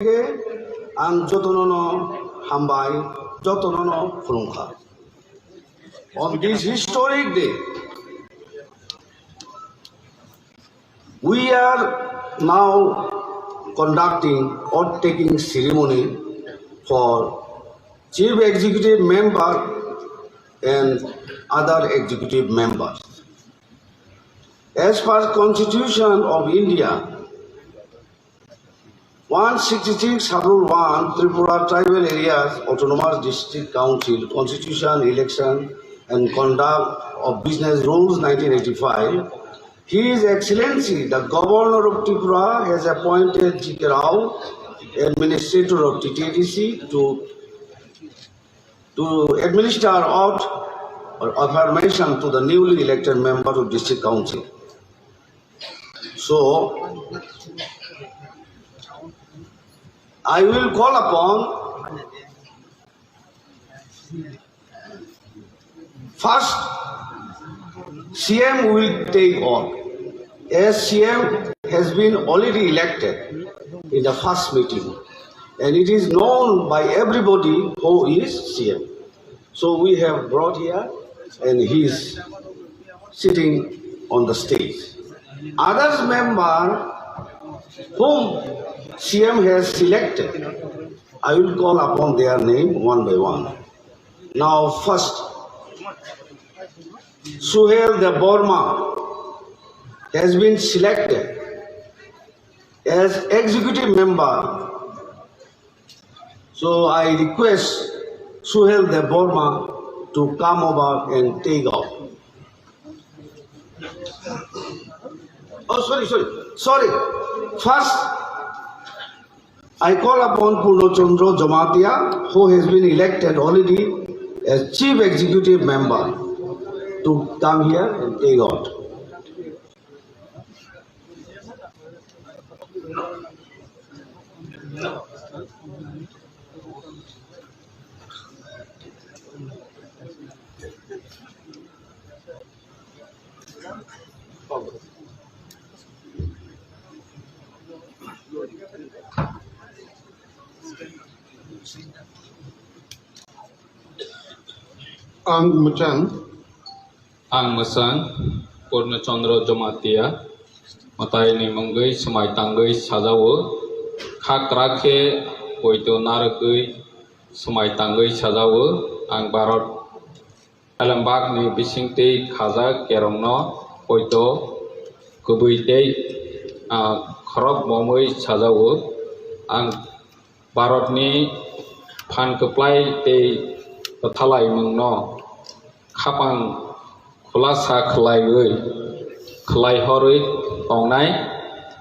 ang jotonono hambai jotonono khulungkha. On this historic day, we are now conducting or taking ceremony for Chief Executive Member and other executive members. As per Constitution of India, 166 Schedule 1 Tripura Tribal Areas Autonomous District Council Constitution, Election and Conduct of Business Rules 1985, His Excellency the Governor of Tripura has appointed G.K. Rao, Administrator of TTDC, to administer oath or affirmation to the newly elected member of District Council. So, I will call upon first CM will take oath, as CM has been already elected in the first meeting and it is known by everybody who is CM. So we have brought here and he is sitting on the stage. Others member whom CM has selected, I will call upon their name one by one. Now first, Suhail the Burma has been selected as executive member. So I request Suhail the Burma to come over and take off. Oh, sorry. First, I call upon Purnochandra Jamatia, who has been elected already as Chief Executive Member, to come here and take oath. Ang Musang Purnachandra Jamatia Matai ni Manggai Semai Tanggai Sajawo Khak Rakhe Poito Naragui Semai Tanggai Sajawo Ang Barat Alambak ni Bisingte Khaza Kerongno Poito Kubuite Kharab Momoi Sajawo Ang Barat ni Phan Keplai Te Pathalai Mangno Khapang Khulasa Khlai Hori Tongnai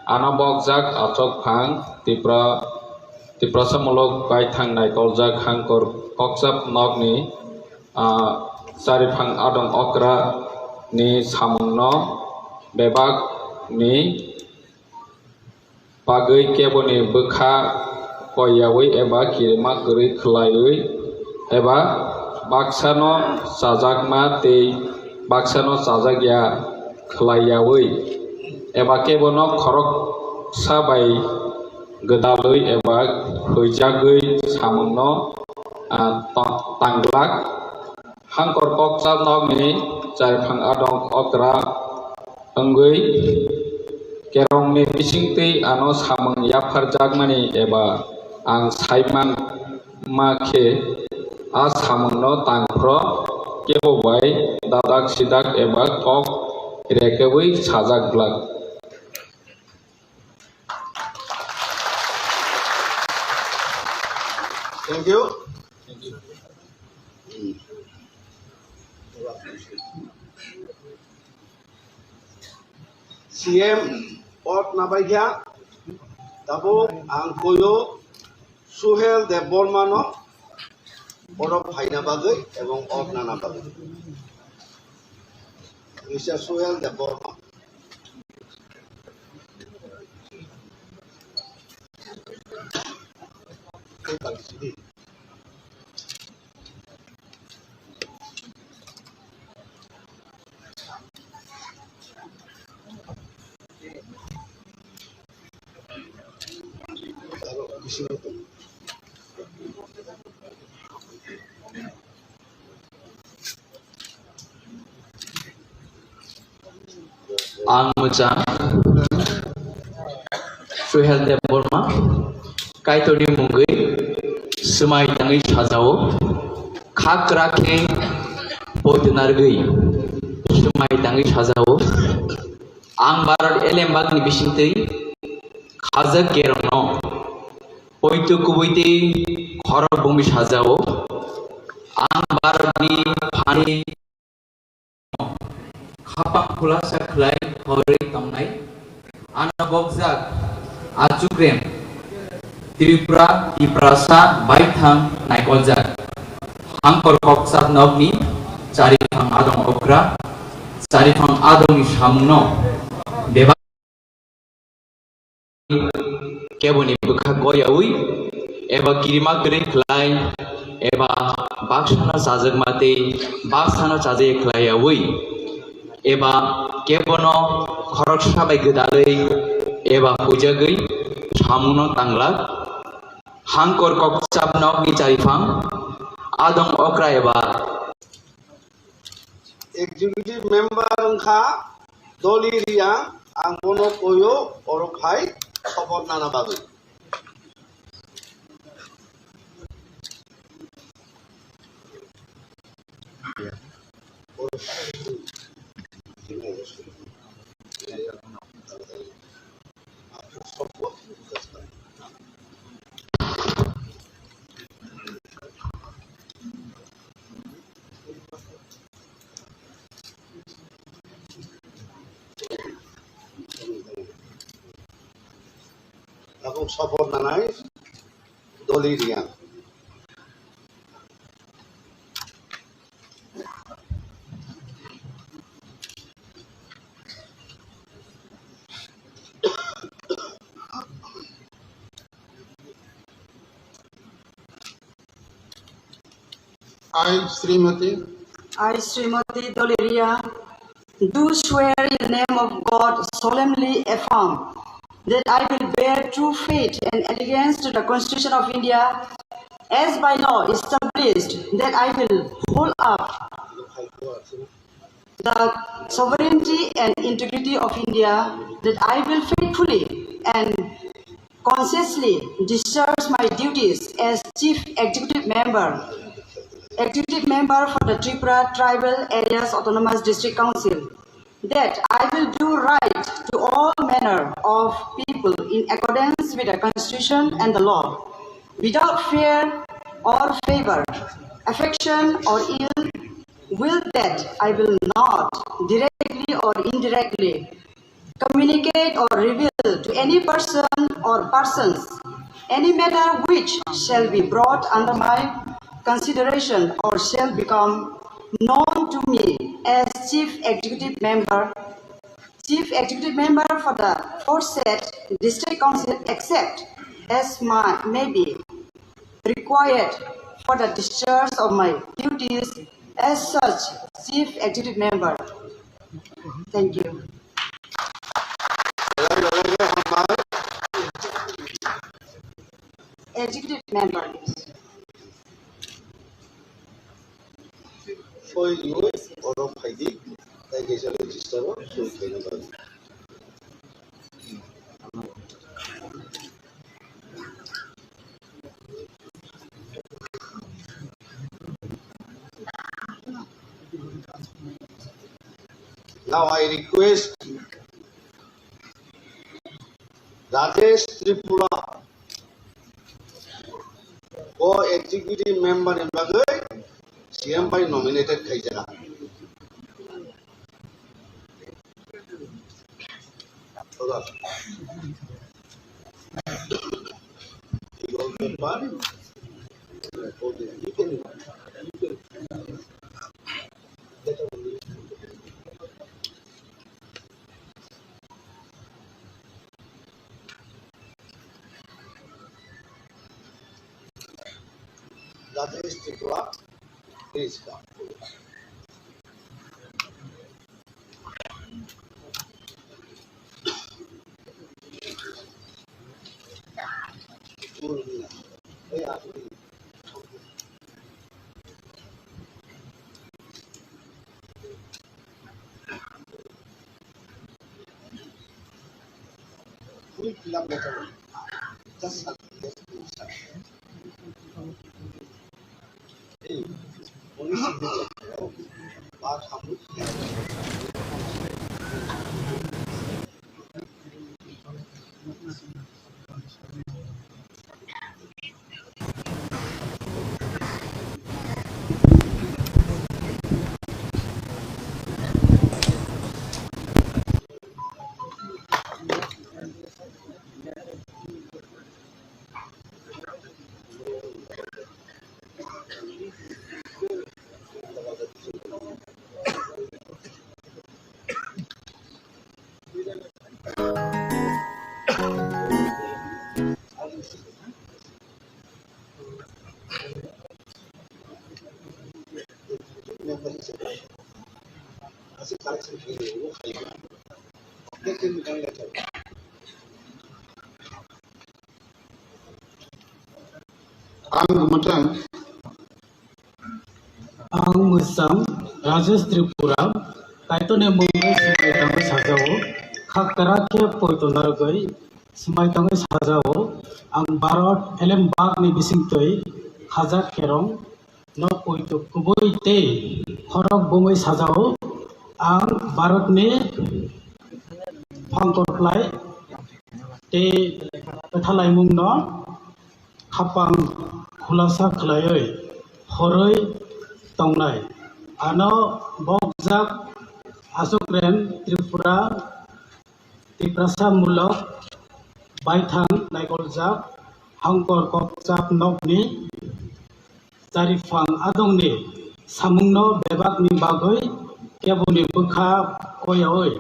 Anabok Jak Atok Phang Tipra Samolok Bai Thang Nai Koljak Hangkor Koksap Nogni Sari Phang Adong Okra Ni Samno Bebak Ni Pagai Keboni Bekha Koyawi Eba Kirima Kuri Khlai Eba Baksano Sajakma Te Baksano Sajagya Khlayawi Eba Kebono Khorok Sabai Gedalui Eba Hujagui Samno Tanglak Hangkor Koksa Nogni Jai Phang Adong Okra Angui Kerong Ni Bisingti Ano Samang Yapar Jagmani Eba Ang Saiman Make Asamno Tangpro Kebobai Dadak Sidak Eba Kok Rekewi Sajak Blak. Thank you. CM Ot Nabaikya Tabo Angkoyo Suhail the Burmano Borok Haina Bagai এবং Of Nana Bagai. Mr. Suhail the Burma. Ang mucha Suhel de Burma Kaitori Mungui Sumai Tangi Chazao Kakrake Potunargui Sumai Tangi Chazao Ang Barat Elembag ni Bishinti Kazak Gerono Poitu Kubuiti Horror Bumi Chazao Ang Barat ni Pani Kapak Pula Saklai Hori Tamnai Anabogzak Acukrem Tripura Iprasa Baithang Naikozak Hangkor Koksat Nogni Carifang Adong Okra Carifang Adong Ishamno Deba Keboni Bukha Goyawi Eba Kirima Kere Klai Eba Bakshana Sazak Mate Baksana Chaze Klayawi Eba Kebono Khoroksa by Gudalei Eba Pujagui Hamuno Tangla Hangkor Koksab Nogni Charifang Adong Okra Eba Executive member Kha Doliria Angbono Koyo Orokai Sopot Nana Babu. Aku support nanai Doliria. I, Srimati Doliria, do swear in the name of God solemnly affirm that I will bear true faith and allegiance to the Constitution of India as by law established, that I will hold up the sovereignty and integrity of India, that I will faithfully and conscientiously discharge my duties as Chief Executive Member for the Tripura Tribal Areas Autonomous District Council, that I will do right to all manner of people in accordance with the Constitution and the law, without fear or favor, affection or ill will, that I will not directly or indirectly communicate or reveal to any person or persons any matter which shall be brought under my consideration or shall become known to me as Chief Executive Member for the aforesaid District Council, except as may be required for the discharge of my duties as such Chief Executive Member. Thank you. Executive Member. For you or of Heidi, I guess a register of Now I request Rajesh Tripura, co-executive member in Bagai, CM by nominated Kaijana. Rajesh Tripura, please come. Ang musam Rajesh Tripura kaitone mungai smaitango sajao khakkarake poitonargoi smaitango sajao ang Bharat elembag ni bisingtoi khajak kerong no poito kuboi te khorok bongoi sajao ang Bharat ni phangkorplai te thalai mungno khapang khulasa khlaioi horoi tongnai ano bokjak asokren Triprasa mulok baithang naigoljak hangkor kokjak nokni jarifang adongni samungno bebakni bagoi keboni bukha koyaoi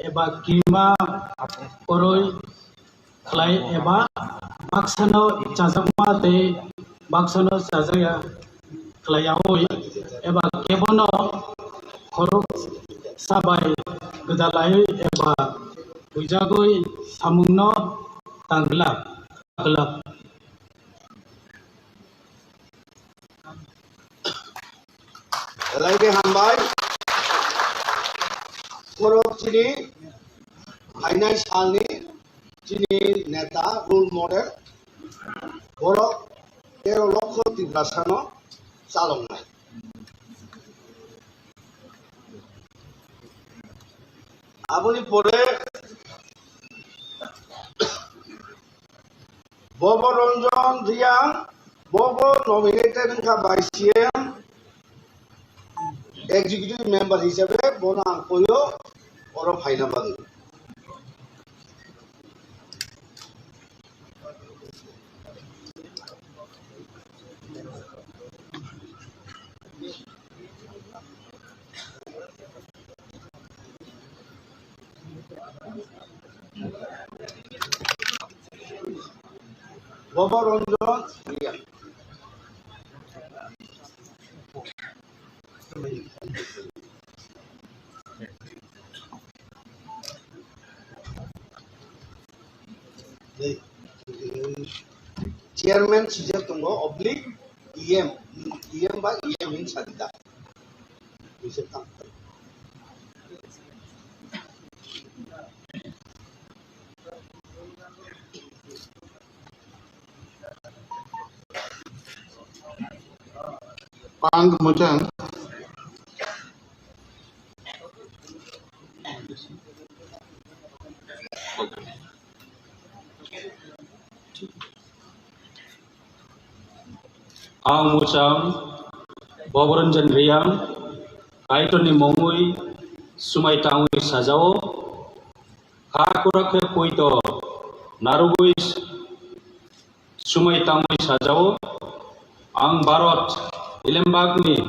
eba kima koroi khlai eba baksano chajakma te baksano chajaya klayahoi eba kebono khorok sabai gedalai eba bujagoi samungno tanglak gelap Lagi hambai khorok chini hainai salni chini neta role model borok 13 লক্ষ Triprasano চালংনাই আপনি পরে ববরঞ্জন রিয়াং বব nominated by CM executive member হিসেবে বনাং কইও ওর ফাইনা বাগি ববরঞ্জন রিয়াং চেয়ারম্যান সিজার দङ অবলিক EM বা EM in সাদিদা बिसोर थां Pang Mujang ang musam Boboranjan Riang kaitoni mongui sumai tangui sajao hakurake poito narugui sumai tangui sajao ang Bharat elembagni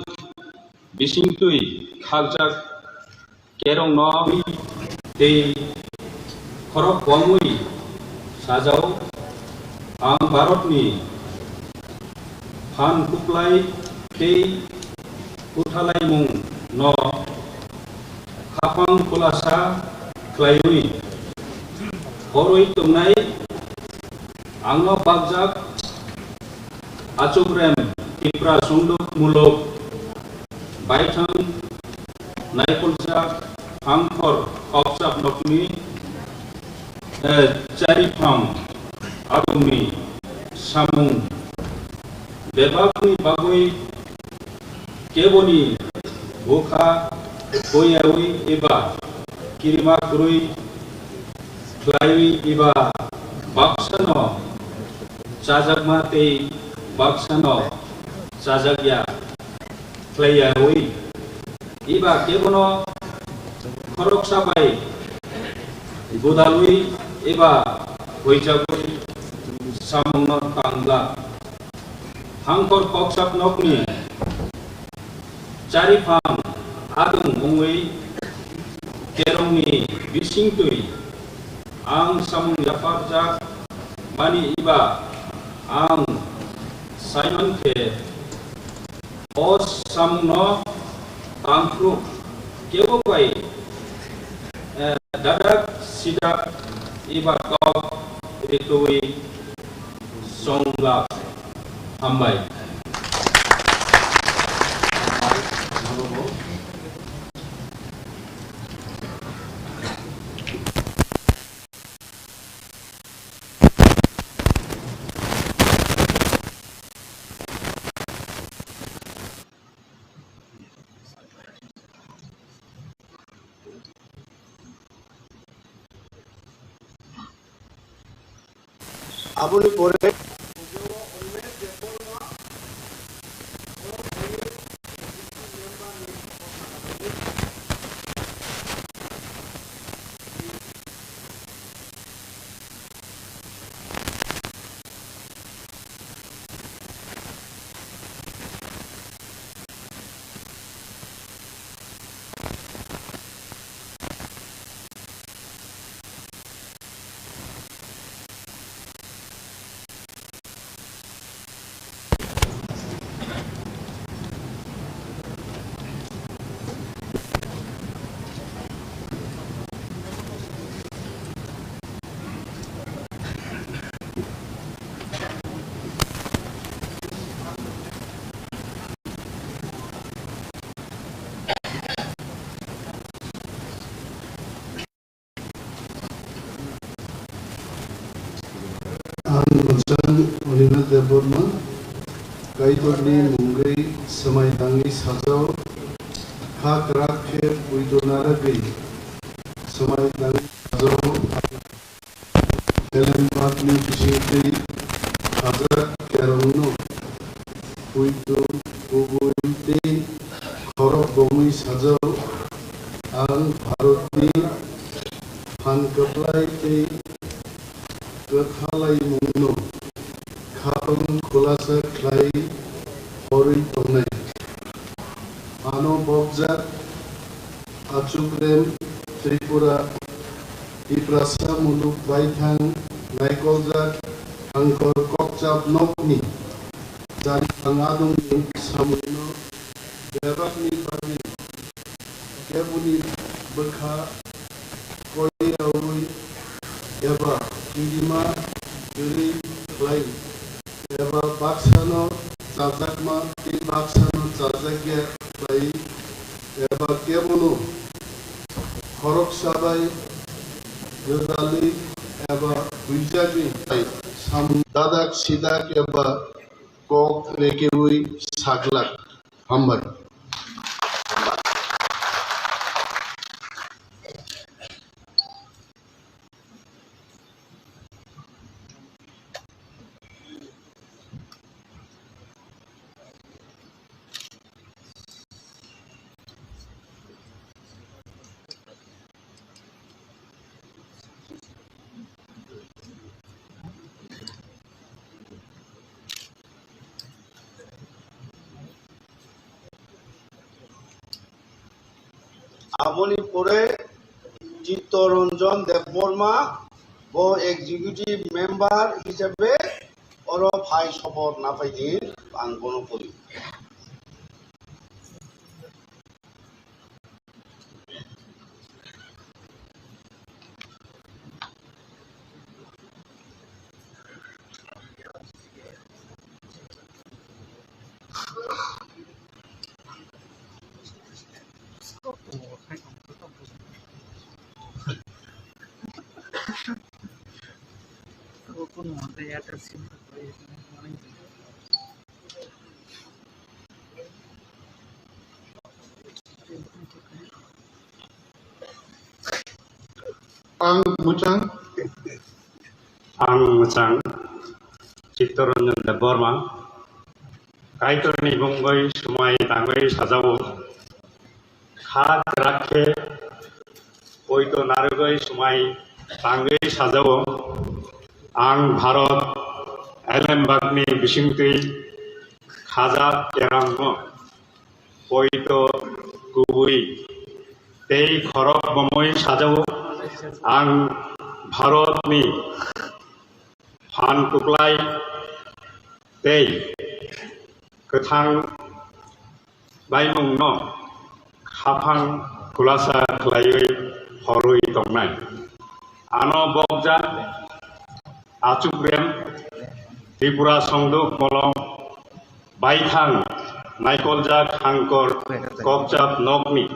bisingtui khagjak kerong no dei khorok bongui sajao ang Bharat ni Han kuplai tei uthalai mung no khapang kulasa klayui horoi tungnai angno bagjak आचुग्रेम Tipra सुंदुकमुलुग बायथां नायकलजाक हांखर कक्साब नकनि चारिफाम आदुंनि सामुं बेबागनि बागै केबनि बुखा गयावी एबा किरिमा गुरुई ख्लायवी एबा बाक्सानो चाजागमा ते बाक्सानो चाजागया ख्लायावी एबा केबनो खरक साबाय गुदालुई एबा गयजागुई सामुंनो कांग्ला हांखर कक्साब नकनि चारिफाम आदुं मुङै केरंनि बिसिंतुई आं सामुं याफारजाक मानि इबा आं साइमन के अस सामुंनो तांख्रु केबो बाय दादाक सिदाक इबा कप रितुई संग्ला हामबाय আপনি পরে Olina Deborma, Kaitorni Mungai, Samaitangi Sajao, Hak Rakhe Puidonaragi, Samaitangi Sajao, Helen Patni Kishiti, Hazak Karono, Puidon, Puguinte, Korok Bomi Sajao, Ang Bharoti, Pankaplai, Gathalai Mungno, Kapang Kulasa Klai, Hori Tonai, Ano Bobja, Achukrem, Tripura, Iprasa Muluk Baithang, Naikolja, Angkor Kokchap Nokni, Jari Pangadung Samuno, Devakni Bani, Kebuni Bekha, Koyawi, Eva, Indima, Yuri, Klai, Eva Baksano, Chazakma, Ti Baksano, Chazakya, Klai, Eva Kebunu, Korok Sabai, Yodali, Eva Vijagi, Sam Dadak Sidak, Eva Kok Rekewi, Saglak, Hambar. আপনি পরে চিত্তরঞ্জন দেববর্মা ও executive member হিসেবে ওর ভাই শপথ না পাইদিন আং কোনো করি Ang Muchang, Ang Muchang, Chittaranjan Deborma, Kaitorani Bungoy, Sumai Tangoy Sajao, Kha Krakhe, Oito Nargoy, Sumai Tangoy Sajao, Ang Bharat, Alembagni Bishimtui, Khaja Kerangno, Oito Kubui, Tei Khorok Bomoy Sajao, Ang Bharatni Phan Kuklai Tei Kathang Baimungno Khapang Kulasa Klayoi Horui Tongnai Ano Bokja Achukrem Tripura Songduk Molong Baithang Naikolja Khangkor Kokjap Nokni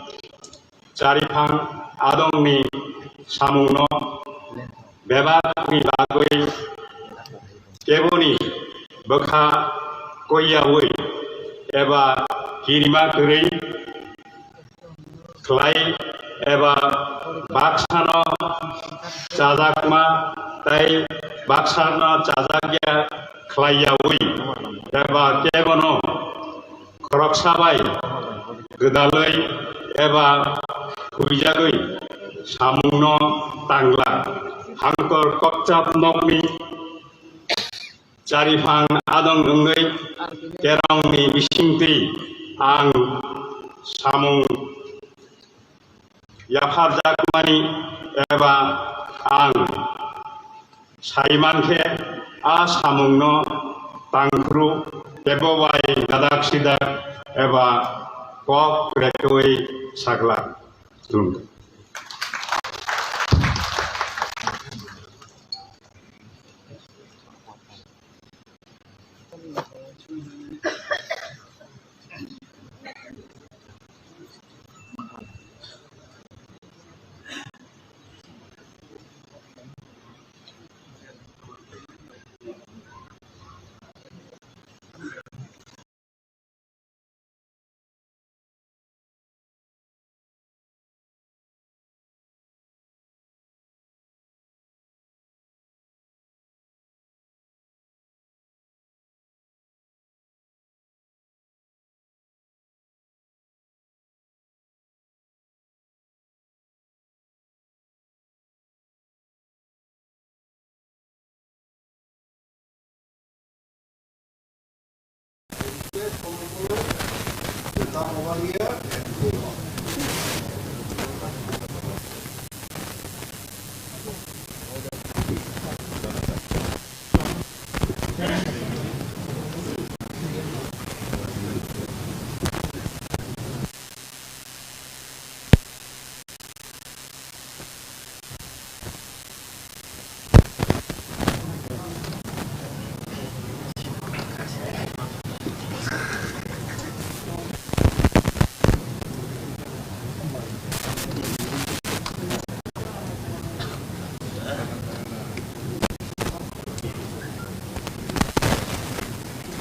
Charipang Adongni Samungno Bebakni Bagoi Keboni Bakha Koyawui Eba Kirima Kuri Klai Eba Baksano Chajakma Tai Baksano Chajakya Klayawui Eba Kebono Koroksabai Gedaloi Eba Kuijagui Samungno Tangla Hangkor Kokjap Nokmi Charipang Adong Ungai Kerongni Bishingti Ang Samung Yaphar Jakmani Eba Ang Saimanke A Samungno Tangkru Bebowai Gadak Sidak Eba Kok Rekoi Saglak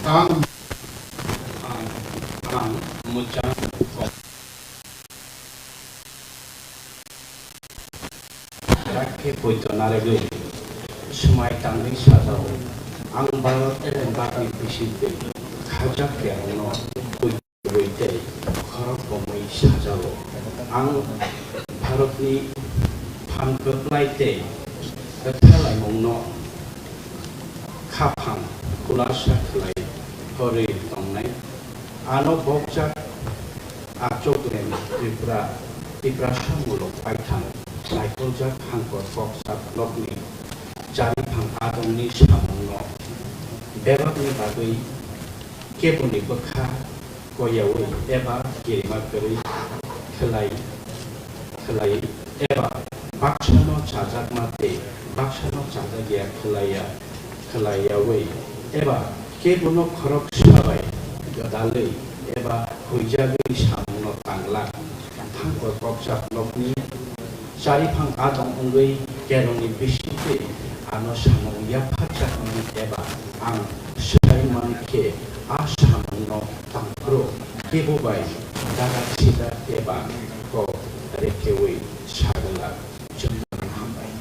Ang Muchang Rakhe Poito Naragui Sumai Tangoy Sajao Ang Bharat Alembagni Bishingti Khaja Kerongno Oito Tei Khorok Bomoy Sajao Ang Bharatni Phan Kuklai Tei Kathang Baimungno Khapang Kulasa Klai Horui Tongnai Ano Bokjak Achukrem Tripura Samulok Baithang Naikolja Khangkor Kokjap Nokni Charipang Adongni Samungno Bebakni Bagui Keboni Bakha Koyawui Eba Kirima Kuri Klai Eba Baksano Chajakmate Baksano Chajakya Klayawui Eba Kebono Khorok Sabai गोदालै एबा हुइजागै सामुनो तांला थांखर कक्साब नकनि चारिफां आदं उंगै केरनि बिसिते आनो सामु याफाचाकनि एबा आं साइमानके आ सामुनो तांप्रो केबोबाय दागा सिदा एबा को रेकेवै सागला जोंना हामबाय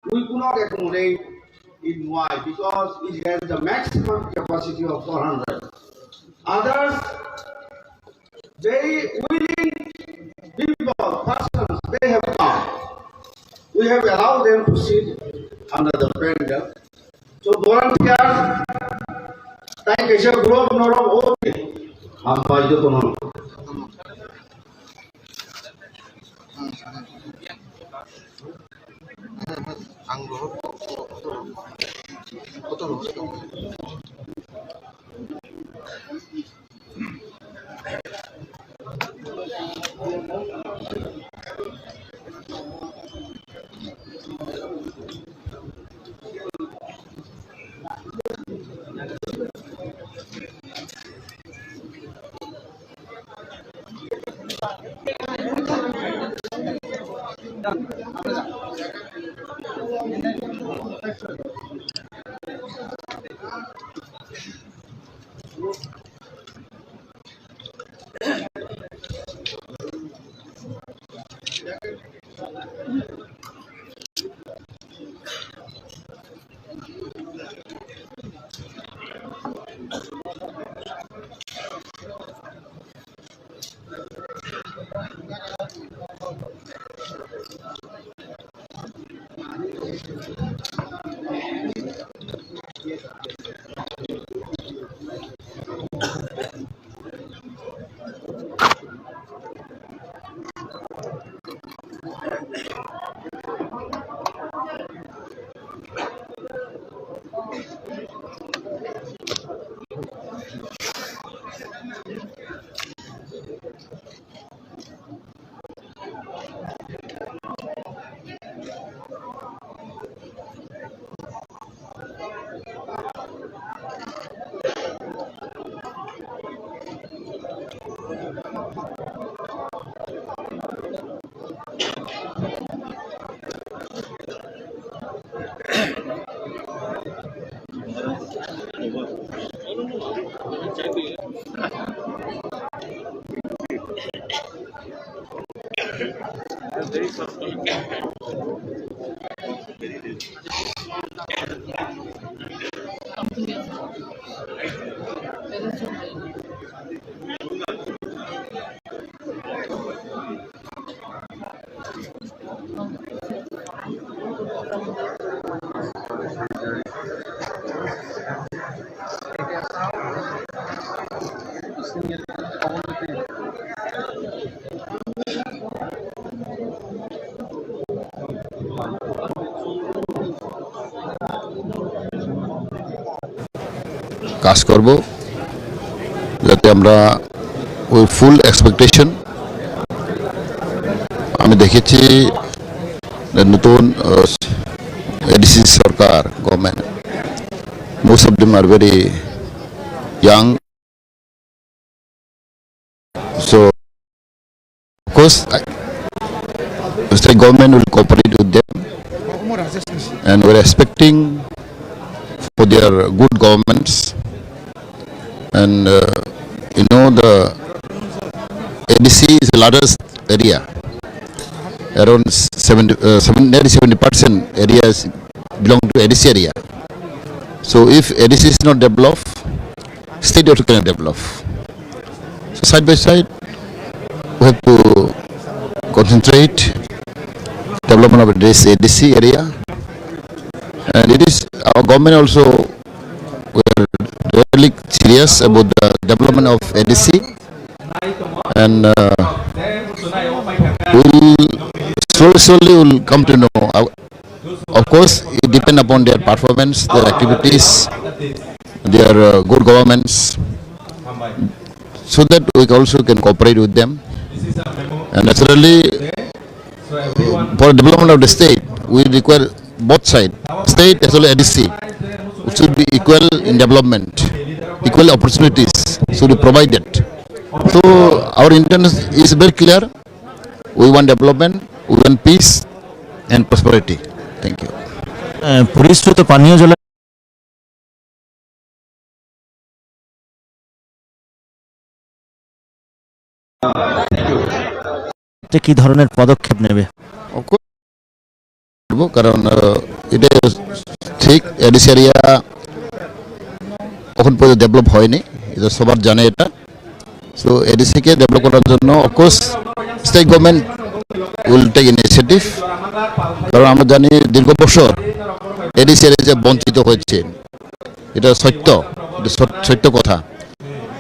We could not accommodate in Y because it has the maximum capacity of 400. Others, very willing people, persons, they have come. We have allowed them to sit under the pandal. So volunteers, thank you, group Norom Obi. Hampai itu konon. কাজ করব যাতে আমরা ওই ফুল expectation আমি দেখেছি নতুন ADC Sarkar government most of them are very young, so of course the state government will cooperate with them and we're expecting for their good governments. And the ADC is the largest area. Around 70% areas belong to ADC area. So if ADC is not developed, state also cannot develop. So side by side, we have to concentrate development of this ADC area. And it is our government also, we are really serious about the development of ADC, and slowly will come to know. Of course, it depends upon their performance, their activities, their good governments, so that we also can cooperate with them. And naturally, for development of the state, we require both sides, state as well as ADC, should be equal in development, equal opportunities should be provided. So our intent is very clear. We want development, we want peace and prosperity. Thank you. পরিশ্রুত পানীয় জল কি ধরনের পদক্ষেপ নেবে? কারণ এটা ঠিক ADC area এখন পর্যন্ত ডেভেলপ হয়নি, এটা সবার জানে এটা। সো এডিসিকে ডেভেলপ করার জন্য of course state government will take initiative, কারণ আমরা জানি দীর্ঘ বছর এডিসি এরিয়া যে বঞ্চিত হয়েছে, এটা সত্য কথা।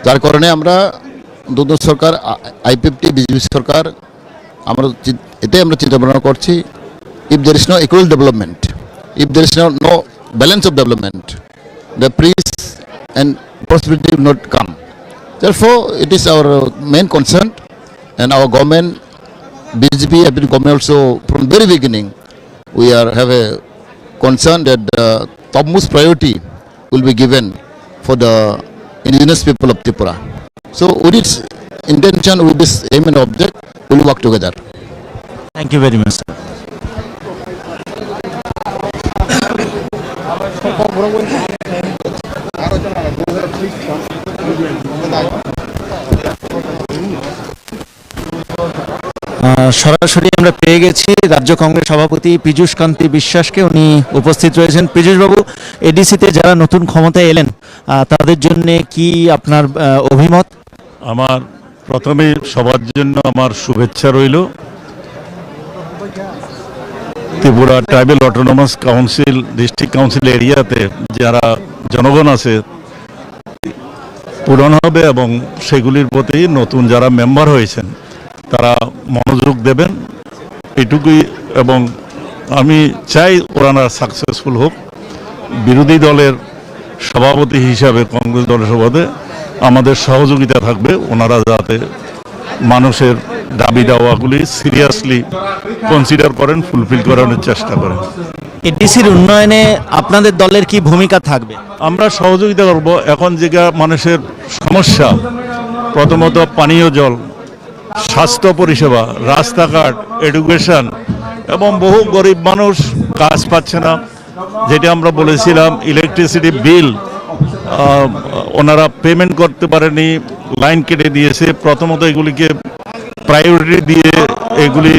যার কারণে আমরা নতুন সরকার আইপিএফটি বিজেপি সরকার এটাই আমরা চিন্তা ভাবনা করছি। If there is no equal development, if there is no balance of development, the peace and prosperity will not come. Therefore, it is our main concern, and our government, BJP, government also from very beginning, we have a concern that the topmost priority will be given for the indigenous people of Tripura. So, with its intention, with this aim and object, we will work together. Thank you very much, sir. সরাসরি আমরা পেয়ে গেছি রাজ্য কংগ্রেস সভাপতি পীযূষ কান্তি বিশ্বাসকে, উনি উপস্থিত রয়েছেন। পীযূষ বাবু, এডিসিতে যারা নতুন ক্ষমতায় এলেন তাদের জন্য কি আপনার অভিমত? আমার প্রথমে সবার জন্য আমার শুভেচ্ছা রইল। Tripura tribal autonomous council, district council এরিয়াতে যারা জনগণ আছে পূরণ হবে এবং সেগুলির প্রতি নতুন যারা মেম্বার হয়েছেন তারা মনোযোগ দেবেন, এটুকুই। এবং আমি চাই ওনারা সাকসেসফুল হোক। বিরোধী দলের সভাপতি হিসাবে, কংগ্রেস দলের সভাপতি আমাদের সহযোগিতা থাকবে, ওনারা যাতে মানুষের দাবি দাওয়াগুলি সিরিয়াসলি কনসিডার করেন, ফুলফিল করানোর চেষ্টা করেন। এডিসির উন্নয়নে আপনাদের দলের কি ভূমিকা থাকবে? আমরা সহযোগিতা করব। এখন যে মানুষের সমস্যা, প্রথমত পানীয় জল, স্বাস্থ্য পরিষেবা, রাস্তাঘাট, এডুকেশন, এবং বহু গরিব মানুষ কাজ পাচ্ছে না, যেটা আমরা বলেছিলাম ইলেকট্রিসিটি বিল ওনারা পেমেন্ট করতে পারেনি, লাইন কেটে দিয়েছে। প্রথমত এগুলিকে প্রায়োরিটি দিয়ে এগুলি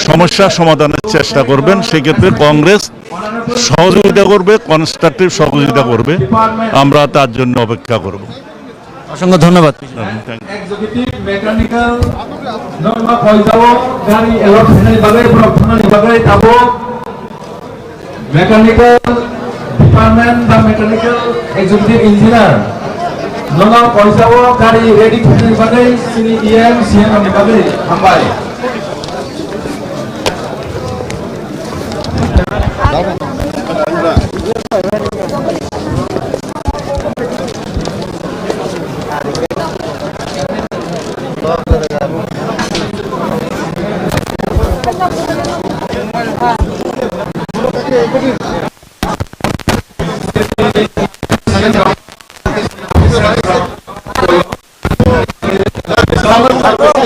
সমস্যা সমাধানের চেষ্টা করবেন। সেক্ষেত্রে কংগ্রেস সহযোগিতা করবে, কনস্ট্রাকটিভ সহযোগিতা করবে, আমরা তার জন্য অপেক্ষা করব। অসংখ্য ধন্যবাদ। এক্সিকিউটিভ মেকানিক্যাল নরমা পয়সাব গাড়ি এলট হেনাই বাগে প্রফেশনাল বাগে যাব মেকানিক্যাল ডিপার্টমেন্ট বা মেকানিক্যাল এক্সিকিউটিভ ইঞ্জিনিয়ার নরমা পয়সাব গাড়ি রেডি হেনাই বাগে সিনি ইএম সিএম বাগে হামবাই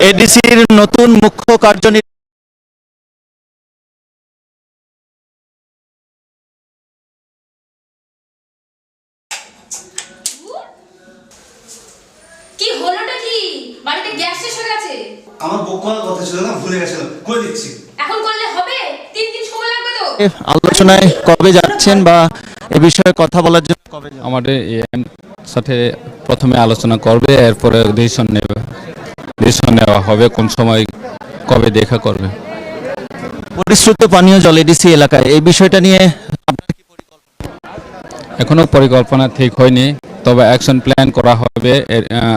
এডিসির নতুন মুখ্য কার্যনির্বাহী কি হলোটা কি? বাড়িতে গ্যাস শেষ হয়ে গেছে। আমার বুক করার কথা ছিল না, ভুলে গেছিলাম, করে দিচ্ছি। এখন করলে হবে? 3 দিন সময় লাগবে তো। আলোচনায় কবে যাচ্ছেন বা এ বিষয়ে কথা বলার জন্য কবে যাবেন? আমাদের এম সাথে প্রথমে আলোচনা করবে, এরপরে ডিসিশন নেওয়া হবে কোন সময় কবে দেখা করবে। পরিশ্রুত পানীয় জল এডিসি এলাকায় এই বিষয়টা নিয়ে আপনার কি পরিকল্পনা? এখনো পরিকল্পনা ঠিক হয়নি, তবে অ্যাকশন প্ল্যান করা হবে।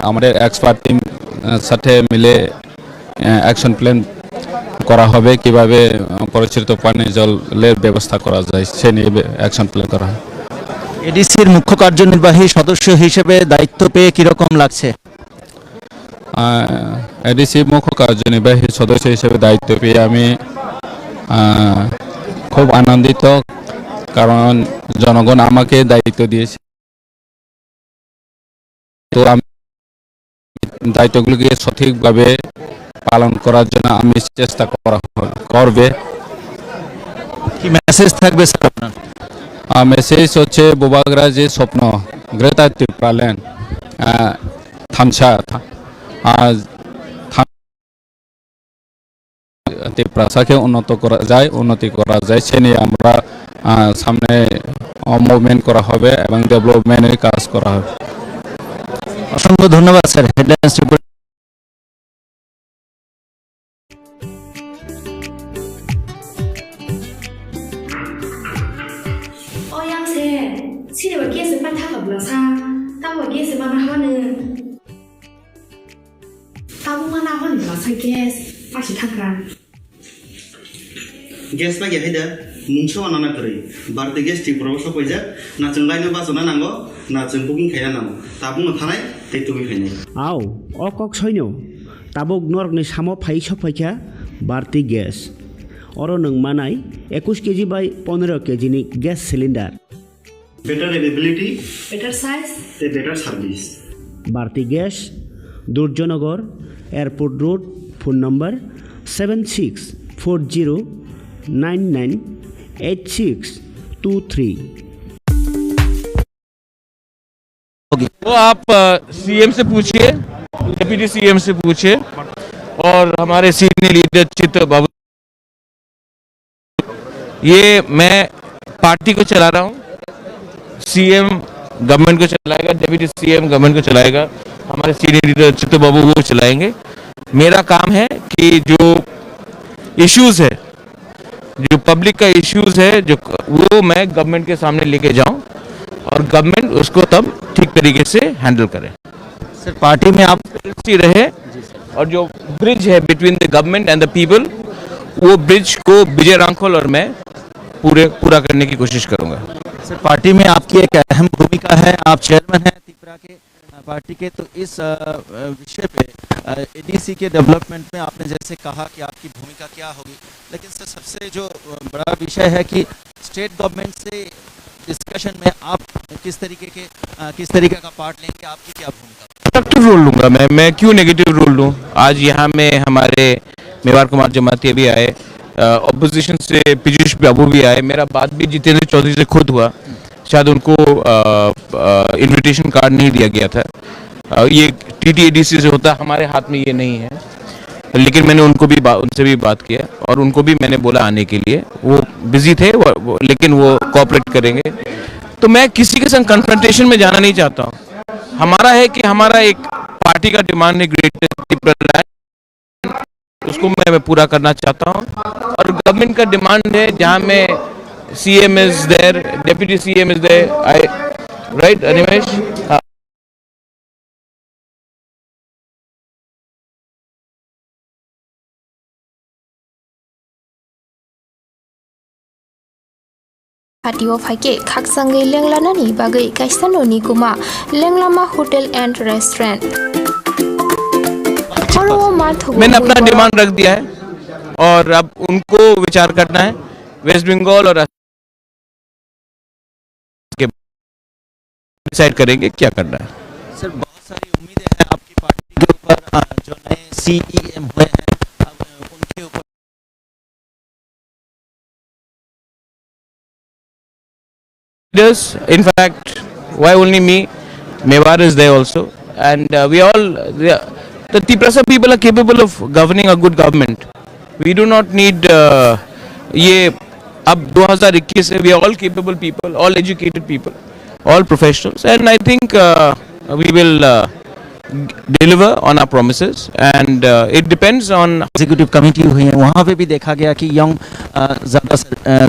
আমাদের এক্সপার্ট টিম সাথে মিলে অ্যাকশন প্ল্যান করা হবে, কিভাবে পরিশ্রুত পানীয় জলের ব্যবস্থা করা যায় সে নিয়ে অ্যাকশন প্ল্যান করা হয়। এডিসির মুখ্য কার্যনির্বাহী সদস্য হিসেবে দায়িত্ব পেয়ে কিরকম লাগছে? এডিসি মুখ্য কার্যনির্বাহী সদস্য হিসেবে দায়িত্ব পেয়ে আমি খুব আনন্দিত, কারণ জনগণ আমাকে দায়িত্ব দিয়েছে। তো আমি দায়িত্বগুলোকে সঠিকভাবে পালন করার জন্য আমি চেষ্টা করবে। কি মেসেজ থাকবে স্যার আপনার? মেসেজ হচ্ছে বোবাগরা যে স্বপ্ন গ্রেতা টিপ্রালেন থামসা টিপ্রাসাকে উন্নতি করা যায় সে নিয়ে আমরা সামনে মুভমেন্ট করা হবে এবং ডেভেলপমেন্টের কাজ করা হবে। অসংখ্য ধন্যবাদ sir. Headlines report. Gas bagi ada, mungsu anak kiri. Berarti gas di Pulau Sopoja, nacung lainnya basuna nanggo, nacung booking kaya nanggo. Tabung nganai, itu kaya. Aw, kok soino. Tabung norg ni samo pai Sopoja, berarti gas. Orang neng manai, 21 kg by 15 kg ni gas cylinder. Better availability, better size, better service. Berarti gas, Durjonagar, Airport Road, phone number 7640998623। तो आप CM से पूछिए, deputy CM से पूछिए, और हमारे senior leader चित्त बाबू। ये मैं पार्टी को चला रहा हूँ, सीएम गवर्नमेंट को चलाएगा, डिप्टी सीएम गवर्नमेंट को चलाएगा, हमारे सीनियर लीडर चित्त बाबू वो चलाएंगे। मेरा काम है कि जो इश्यूज है, जो पब्लिक का इश्यूज है, जो वो मैं गवर्नमेंट के सामने लेके जाऊं और गवर्नमेंट उसको तब ठीक तरीके से हैंडल करे। सर पार्टी में आप रहे और जो ब्रिज है between the government and the people, वो ब्रिज को विजय रांखोल और मैं पूरा करने की कोशिश करूंगा। सर पार्टी में आपकी एक अहम भूमिका है, आप चेयरमैन हैं। पर आके पार्टी के, तो इस विषय पे एडीसी के डेवलपमेंट में आपने जैसे कहा कि आपकी भूमिका क्या होगी, लेकिन सर सबसे जो बड़ा विषय है कि स्टेट गवर्नमेंट से डिस्कशन में आप किस तरीके का पार्ट लेंगे, आपकी क्या भूमिका? एक्टिव रोल लूंगा मैं क्यों नेगेटिव रोल लूँ? आज यहाँ में हमारे मेवार कुमार जमाती भी आए, ऑपोजिशन से पीयूष बाबू भी आए, मेरा बात भी जितेंद्र चौधरी से खुद हुआ, शायद उनको इनविटेशन कार्ड नहीं दिया गया था। ये टीटीएडीसी से होता, हमारे हाथ में ये नहीं है, लेकिन मैंने उनसे भी बात किया और उनको भी मैंने बोला आने के लिए। वो बिजी थे लेकिन वो कोऑपरेट करेंगे। तो मैं किसी के संग कन्फ्रंटेशन में जाना नहीं चाहता हूँ। हमारा है कि हमारा एक पार्टी का डिमांड है ग्रेटर, उसको मैं पूरा करना चाहता हूँ, और गवर्नमेंट का डिमांड है जहाँ में CM is there, Deputy CM is there, right, Animesh? Patio Fake, Kaksangi Lenglanani, Bagai, Kaisano Nikuma, Lenglama Hotel and Restaurant. मैंने अपना डिमांड रख दिया है और अब उनको विचार करना है। वेस्ट बंगाल और डिसाइड करेंगे क्या करना है। सर बहुत सारी उम्मीदें हैं आपकी पार्टी के ऊपर, जो नए CEM हुए हैं अब उनके ऊपर। In fact, why only me? Mewar is there also, and we all the Tiprasa people are capable of governing a good government. We do not need ये अब 2021 से we are all capable people, all educated people, all professionals, and I think we will deliver on our promises, and it depends on executive committee हुई है, वहाँ पे भी देखा गया कि यंग ज़्यादा है।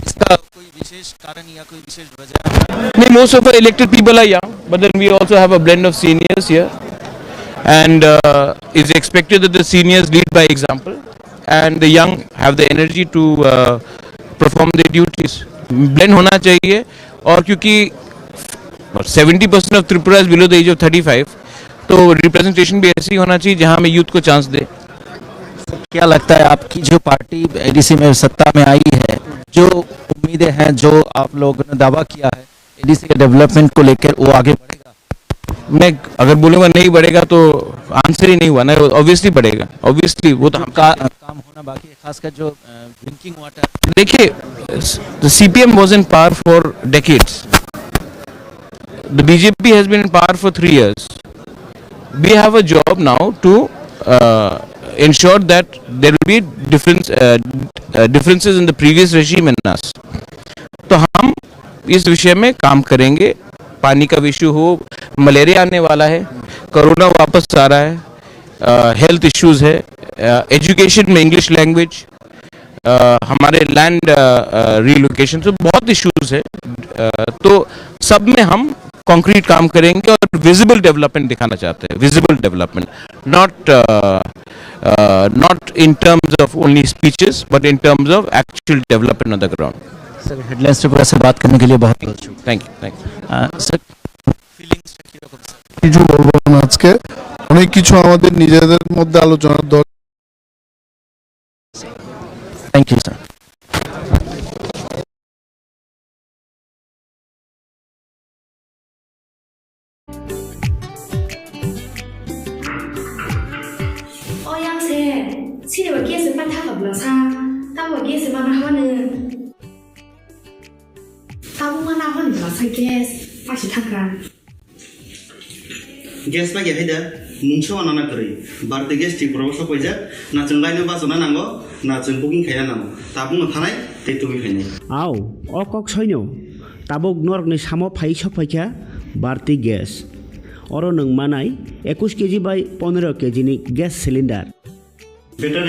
इसका कोई विशेष कारण या कोई विशेष वजह? Most of our elected people are young, but then we also have a blend of seniors here, and it's expected that the seniors lead by example, and the young have the energy to perform their duties. Blend होना चाहिए, और क्योंकि 70% of Tripura is below the age of 35, तो representation भी ऐसी होना चाहिए जहाँ में यूथ को चांस दे। क्या लगता है आपकी जो पार्टी एडीसी में सत्ता में आई है, जो उम्मीदें हैं, जो आप लोगों ने दावा किया है एडीसी के डेवलपमेंट को लेकर, वो आगे बढ़ेगा? मैं अगर बोलूँगा नहीं बढ़ेगा तो आंसर ही नहीं हुआ ना। ऑब्वियसली बढ़ेगा, ऑब्वियसली वो तो काम होना बाकी है, खासकर जो ड्रिंकिंग वाटर। देखिए, the CPM was in power for decades. The BJP has been in power for 3 years. We have a job now to ensure that there will be differences in the previous regime and us. तो हम इस विषय में काम करेंगे। पानी का issue हो, मलेरिया आने वाला है, कोरोना वापस आ रहा है, हेल्थ इश्यूज है, एजुकेशन में इंग्लिश लैंग्वेज, हमारे लैंड रीलोकेशन, तो बहुत इश्यूज है। तो सब में हम कॉन्क्रीट काम करेंगे और विजिबल डेवलपमेंट दिखाना चाहते हैं। Visible development, not in terms of only speeches, but in terms of actual development on the ground. Sir headlines Tripura से बात करने के लिए बहुत बहुत शुक्रिया। Thank you. सर ফিলিংসটা কি রকম স্যার? কিছু বলবো না, আজকে অনেক কিছু আমাদের নিজেদের মধ্যে আলোচনার দরকার। Thank you sir. Oyang se, si de wakie se ban ta ka bla sa, ta wakie se ban ha ne. Ta bu ma na ha ni la sa gas, fa shi ta ka. Gas ba ya heda, mungso anana kari. Barte gas ti proposal ko ja, na chung lai no ba sona nango, na chung booking khaya nango. Ta bu no thanai, te tu bi khaine. Aw, okok soino. Tabok nork ni samo phai sophaikha barti gas. Oro nung manai 21 kg by 15 kg ni gas cylinder. Better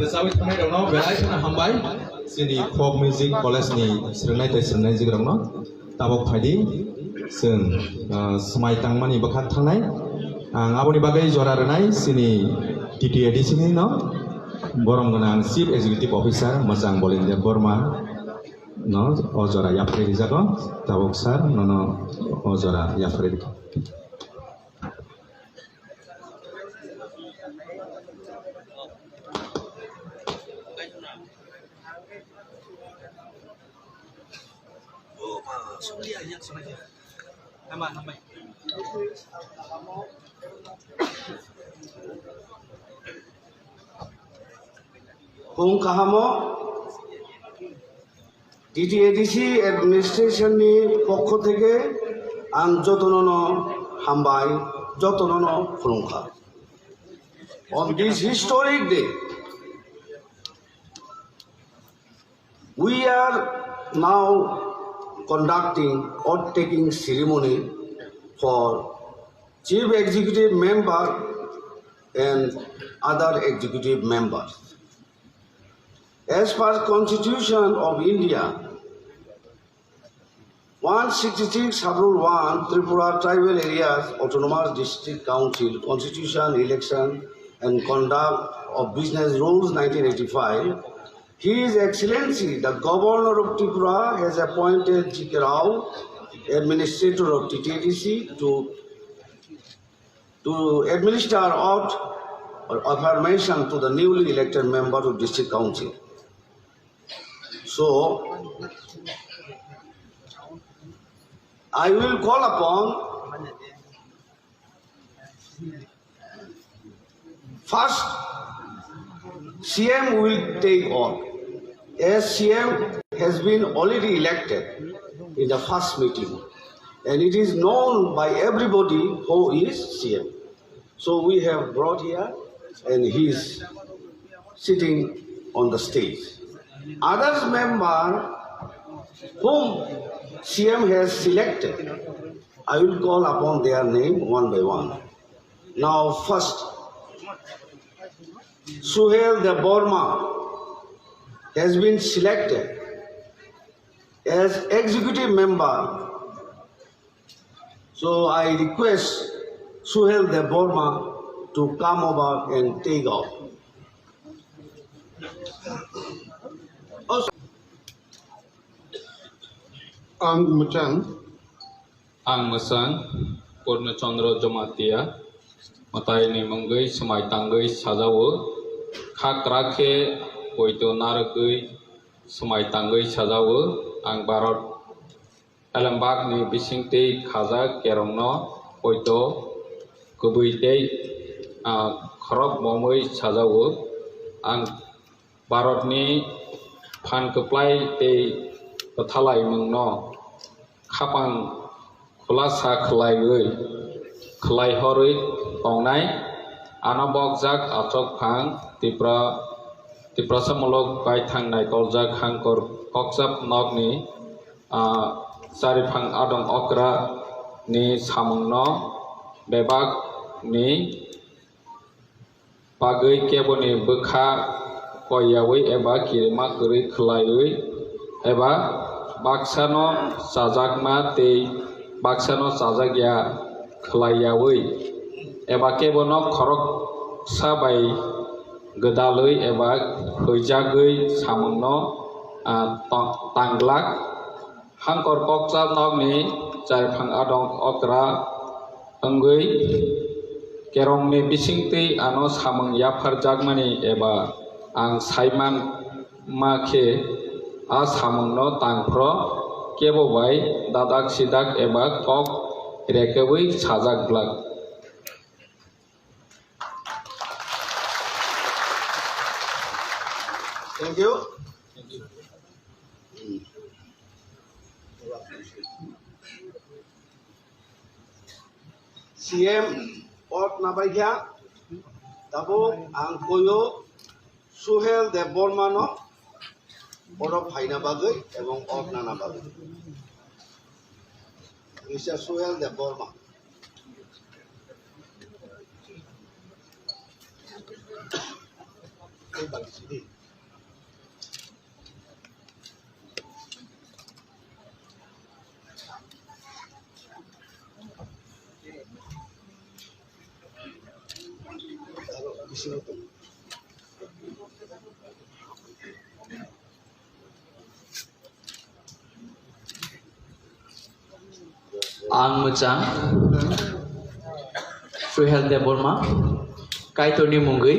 Sawi thanai dong no belai kana hambai sini folk music college ni srenai tai srenai jigrang no tabok phadi sung smai tangmani bakhat thangnai ang aboni bagai jora renai sini TTAD sini no borong ganang chief executive officer Majang Bolender Burma no ojora yapre jago tabok sar no ojora yapre Kung kahamo DTADC administration ni pokho theke ang jotono hambai jotono khulungkha on this historic day we are now conducting or taking ceremony for chief executive member and other executive members. As per Constitution of India, 166 Schedule 1 Tripura Tribal Areas Autonomous District Council Constitution, Election and Conduct of Business Rules 1985, His Excellency the Governor of Tripura has appointed G.K. Rao, Administrator of TTADC, to administer oath or affirmation to the newly elected member of District Council. So, I will call upon first CM will take oath. As CM has been already elected in the first meeting, and it is known by everybody who is CM. So we have brought here, and he is sitting on the stage. Others member whom CM has selected, I will call upon their name one by one. Now first, Suhail the Burma has been selected as executive member. So I request Suhail the Burma to come over and take off. Ang Musang Purna Chandra Jamatia Matai ni Mangai Samai Tangai Sajawo Khak Rakhe Poito Narakui Samai Tangai Sajawo Ang Barot Alambak ni Bisingte Khaza Kerongno Poito Kubuite Khrok Momoi Sajawo Ang Barot ni Phan Keplai Te Pathalai Mungno Khapang Khulasa Khlaiui Khlai Horui Tongnai Anabok Jak Atok Phang Tipra Samolok Pai Thang Nai Koljak Hangkor Kokjap Nogni Sariphang Adong Okra Ni Samungno Bebak Ni Bagui Keboni Bukha Koyawi Eba Kirima Kuri Khlaiui Eba Baksano Sajakma Te Baksano Sajagya Khlayawi Eba Kebono Khorok Sabai Gedalui Eba Hujagui Samungno Tanglak Hangkor Kokjap Nogni Sariphang Adong Okra Angui Kerong ni Bisingti Ano Samung Yapar Jagmani Eba Ang Saiman Makhe Asamungno Tangpro Kebobai Dadak Sidak Eba Kok Rekewui Sajak Blak Thank you. CM Ot Nabaikya, Tabo Angkoyo, Suhel de Bormano, Oro Paina Bagay, এবং Ot Nana Bagay. Mr. Suhel de Borma. Ang Muchang Suhel de Borma Kaitoni Mungui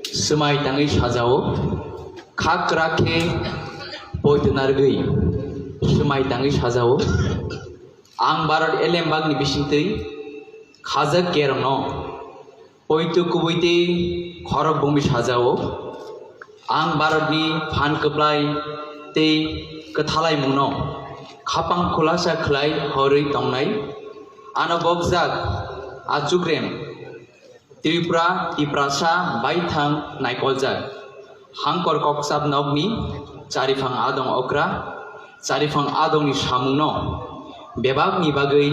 Semai Tangi Shazao Khak Rakhe Poitunargui Semai Tangi Shazao Ang Barat Elembag ni Bishintri Khazak Kerno Poitu Kubuiti Khorok Bumi Shazao Ang Barat ni Phan Keplai Te Kethalai Muno Khapang Khulasa Khlai Hori Tongnai Anobokzak Ajukrem Tripura Tiprasa Baithang Naikolzak Hangkor Koksab Nogni Charifang Adong Okra Charifang Adong ni Shamuno Bebag ni Bagai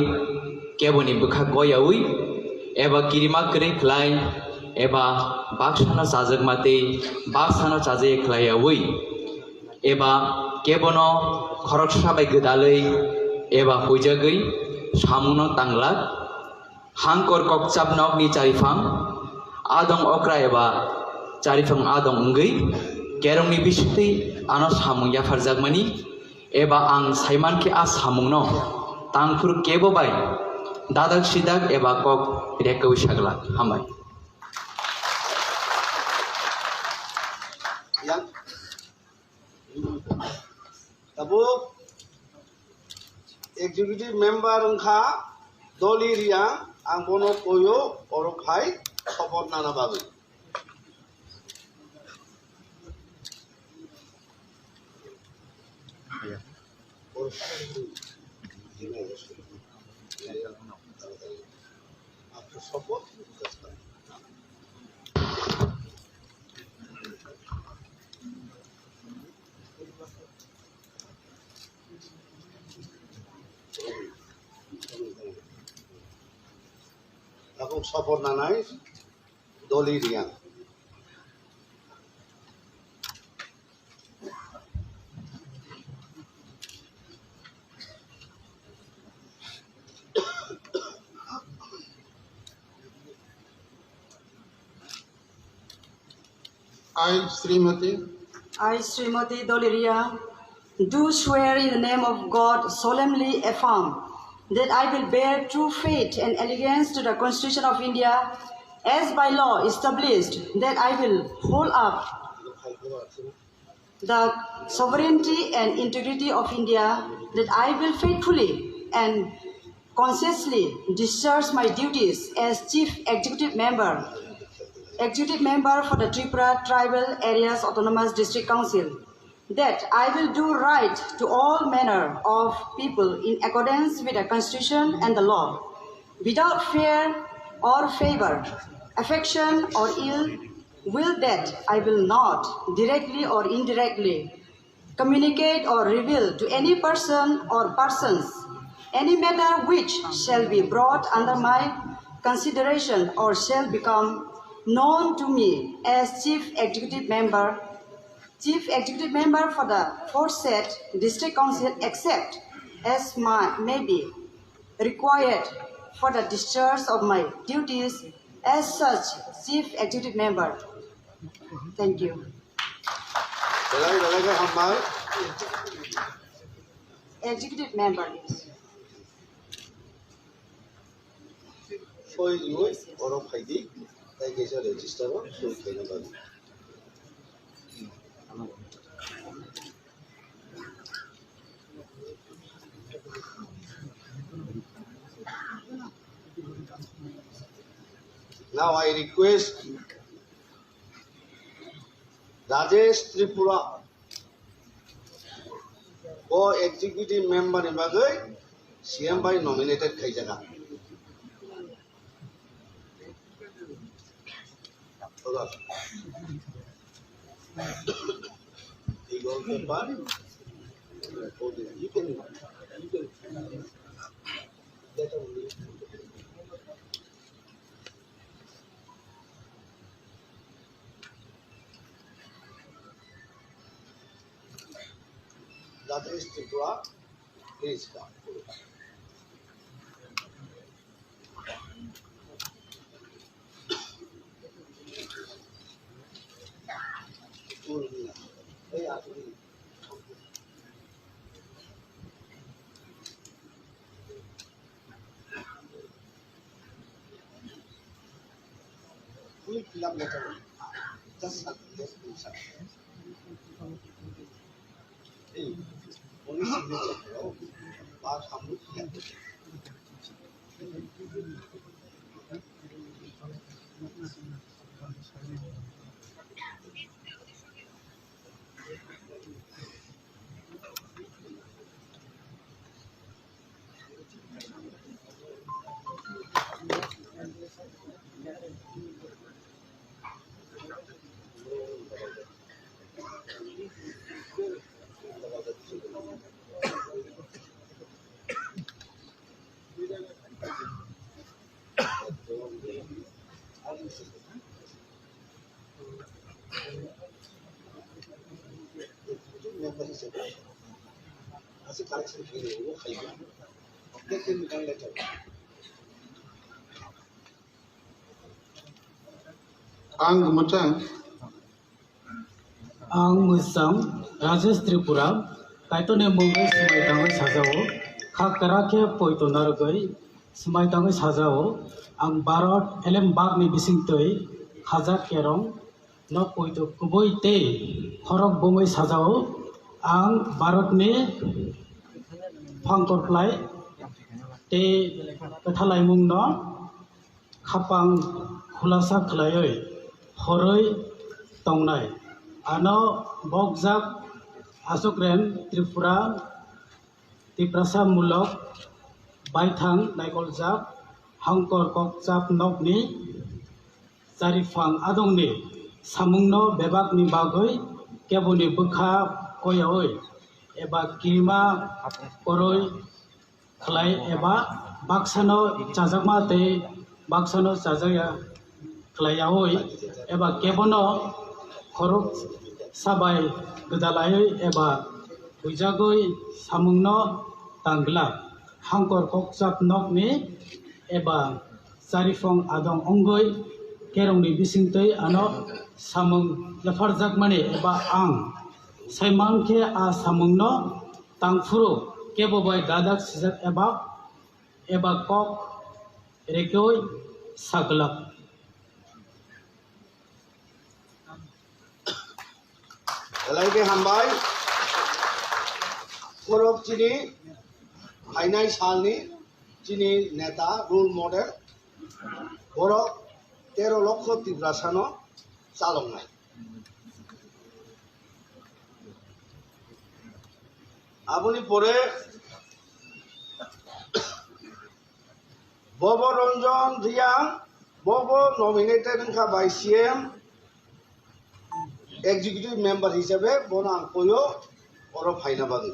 Keboni Bukha Goyawi Eba Kirima Kere Khlai Eba Bakshana Sajak Mate Baksana Chaje Khlaiawi Eba Kebono Khorok Sabai Gedalei Eba Hujagai Shamuno Tanglak Hangkor Kokchap Nog ni Charifang Adong Okra Eba Charifang Adong Unggai Kerong ni Bishti Anos Hamung Yafarjagmani Eba Ang Saiman Ke As Hamung No Tangfur Kebo Bai Dadak Sidak Eba Kok Rekawi Shaglak Hamai Tabo executive member Nkha Doli Ria Angbono Koyo Orokai Sopot Nana Babu. After support, Aku support nanai Doli Riang. I, Srimati Doliria, do swear in the name of God solemnly affirm that I will bear true faith and allegiance to the Constitution of India as by law established, that I will hold up the sovereignty and integrity of India, that I will faithfully and conscientiously discharge my duties as Chief Executive Member for the Tripura Tribal Areas Autonomous District Council, that I will do right to all manner of people in accordance with the Constitution and the law, without fear or favor, affection or ill will, that I will not directly or indirectly communicate or reveal to any person or persons any matter which shall be brought under my consideration or shall become known to me as Chief Executive Member for the aforesaid District Council, except as may be required for the discharge of my duties as such Chief Executive Member. Thank you. Executive Member. For you, or of Heidi, I guess a register of so Now I request Rajesh Tripura o executive member ni bagai CM by nominated kai jaga. Rajesh Tripura, please come. Fully fill up letter. Just hey, only signature. Baat hum log kiya. Asik collection kiri, wo kaya. Dia kini kan letter. Ang Muchang. Ang Musang, Rajesh Tripura, kaitone Mumbai semai tangai sajao, khakara ke poito nargai, semai tangai sajao, ang Barat elem bag ni bising toi, khajak kerong, no poito kuboi te, khorok bomai sajao, ang Barat ni phangkor plai, te kathalai mung no, khapang khulasa khlaioi, horoi tongnai. Ano bogjak asokren Tripura tiprasa mulok baithang naikoljak hangkor kokjap nokni charifang adongni samungno bebakni bagoi keboni bukha koyaoi eba kirima koroi khlai eba baksano chajakma te baksano chajaya khlaiyaoi eba kebono khorok sabai gedalai eba bujagoi samungno tanggla hangkor kokjap nokni eba charifang adong ongoi kerongni bisingtoi ano samung lefarjak mani eba ang saimangke a samungno tangfuru kebobai dadak sijak eba kok rekoi saglak. Lagi hambai, korok cini, hainai salni, cini neta role model, korok 13 লক্ষ tibrasano salong nai. Apuni pore, Bobo Ranjan Riang, Bobo nominated by CM. Executive member হিসেবে বনাং কইও ওর ফাইনা বাগি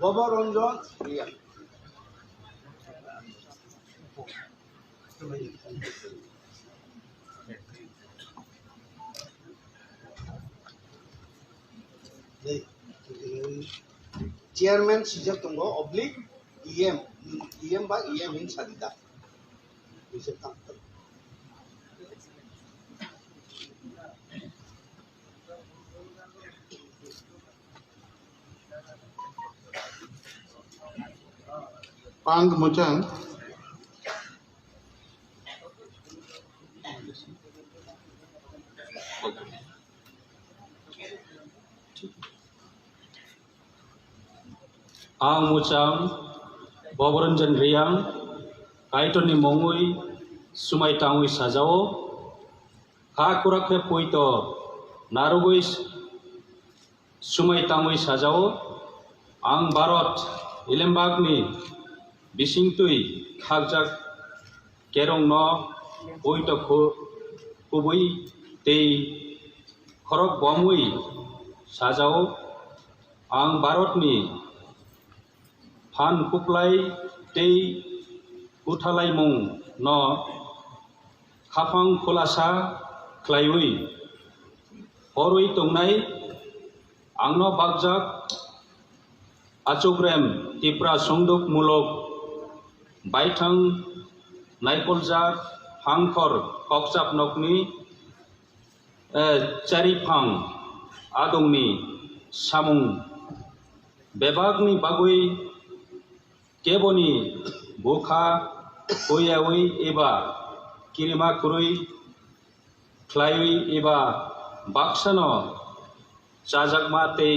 Bobo Ranjan Riang Chairman sejak tunggu oblique EM by EM in Sadida. Bisa tampil. Ang Muchang. आं मुचां बबरंजन रियां काइटोनी मंगुई सुमाई टांगुई साजाओ हा कुराखे पुइतो नारुगुई सुमाई टांगुई साजाओ आं भारत इलेमबागनी बिसिंतुई खागजाक केरं न पुइतो खुबुई ते खरक बमुई साजाओ आं भारतनी फान कुपलाई ते उथालाई मुं न खाफां खुलासा ख्लायुई हरुई तंनाय आंनो बागजाक आचुग्रेम तिप्रा संदुक मुलुग बायथां नायकलजाक हांखर कक्साप नकनी चारिफां आदंनि सामुं बेबागनि बागुई केबनी बुखा हुयावी एबा किरिमा कुरुई ख्लायुई एबा बाक्सानो चाजागमा ते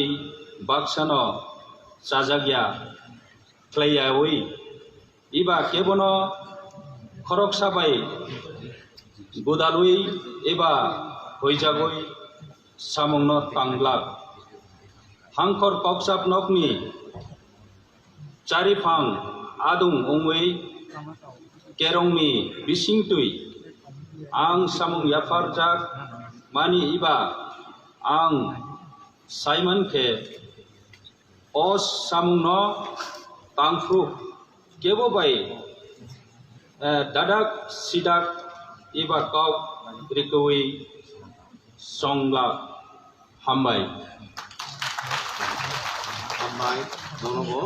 बाक्सानो चाजागिया ख्लायावी एबा केबनो खरक साबाई गुदालुई एबा हुइजागुई सामुंनो तांग्लाक हांखर कक्साप नकनी चारिफां आदुं अंगुई केरंनि बिसिंतुई आं सामुं याफार जाक मानि इबा आं साइमन के ओस सामुं न तांफ्रु केबो बाई दादाक सिदाक इबा काव रिकुई संगला हामबाय हामबाय नंगौ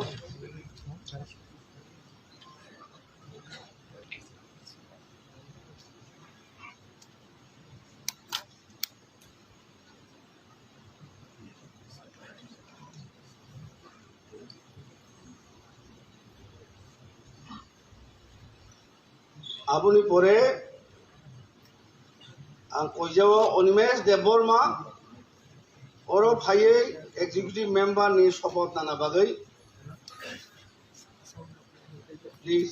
আপনি পরে কইজাও অনিমেষ দেববর্মা ওর ভাইয়ে এক্সিকিউটিভ মেম্বার নি শপথ নানা বাগৈ প্লিজ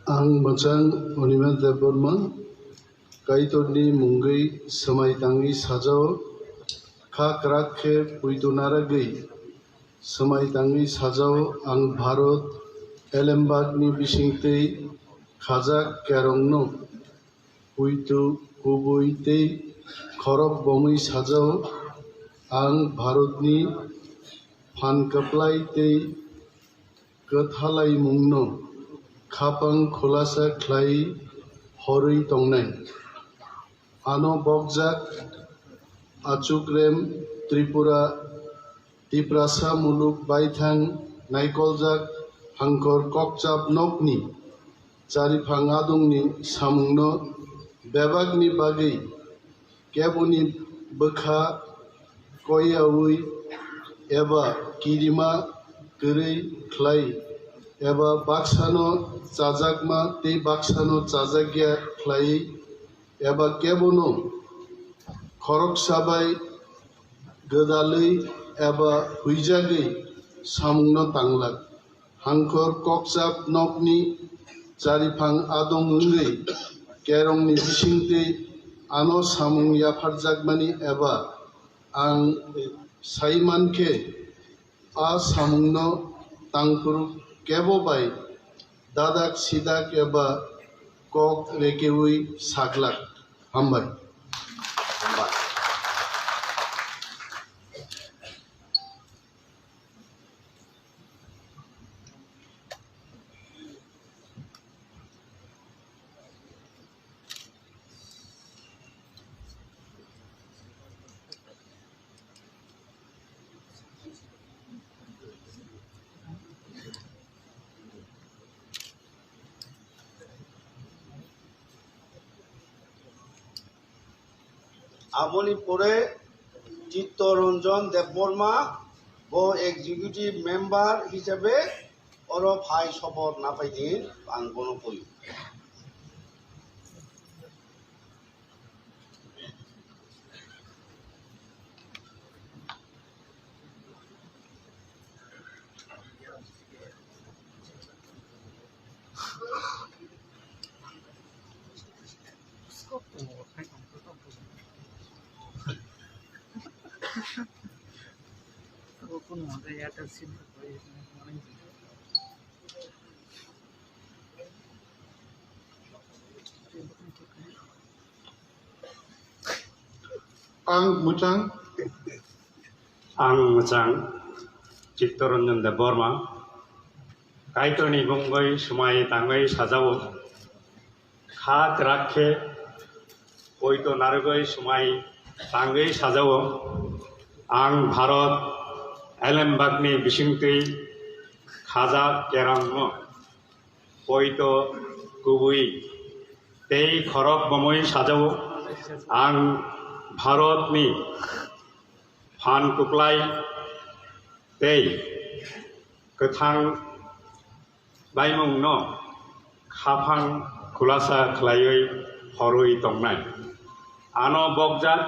आं मोजां अनिमेष देबबर्मा काइटोनी मुंगै समायतांनि साजाव खा क्राखे पुइदुनारागै समायतांनि साजाव आं भारत एलेमबागनि बिसिंतै खाजाक केरंनो पुइतु कुबुइतै खरक बमै साजाव आं भारतनि फानकप्लाय तै कथालाई मुंनो खापां खुलासा ख्लाय हरै तंनाय आनो बगजाक आचुग्रेम त्रिपुरा तिप्रासा मुलुग बायथां नायकलजाक हांखर ककचाप नकनी चारिफां आदुंनि सामुंनो बेबागनि बागै केबुनि बोखा कयावै एबा किरिमा गोरै ख्लाय एबा बाक्सानो चाजागमा ते बाक्सानो चाजागिया ख्लाय एबा केबनो खरक साबाय गोदालै एबा हुइजागै सामुंनो तांलाक हांखर ककचाप नकनी चारिफां आदंगै केरंनि बिसिंतै आनो सामुं याफारजागमानि एबा आं साइमानखे आ सामुंनो तांफुरु केबो बाय दादाक सिदाक एबा कक रेकेवै सागलाक हामबाय আমনি পরে চিত্তরঞ্জন দেববর্মা ও এক্সিকিউটিভ মেম্বার হিসেবে ওর ভাই শপথ না পাইদিন আং কোনো কই Ang Muchang চিত্তরঞ্জন দেববর্মা কাইতনি বঙ্গই সুমাই তাঙ্গই সাজাও খাত রাখে পৈতো নারগই সুমাই তাঙ্গই সাজাও আং ভারত এলেমবাগনি বিসিংতি খাজা কেরাংনো পৈতো কুবুই তেই খরক বমই সাজাও आं भारतनि फान कुक्लाय दै गोथां बायमुंनो खाफां खुलासा खालायै हरै दंनाय आनो बगजात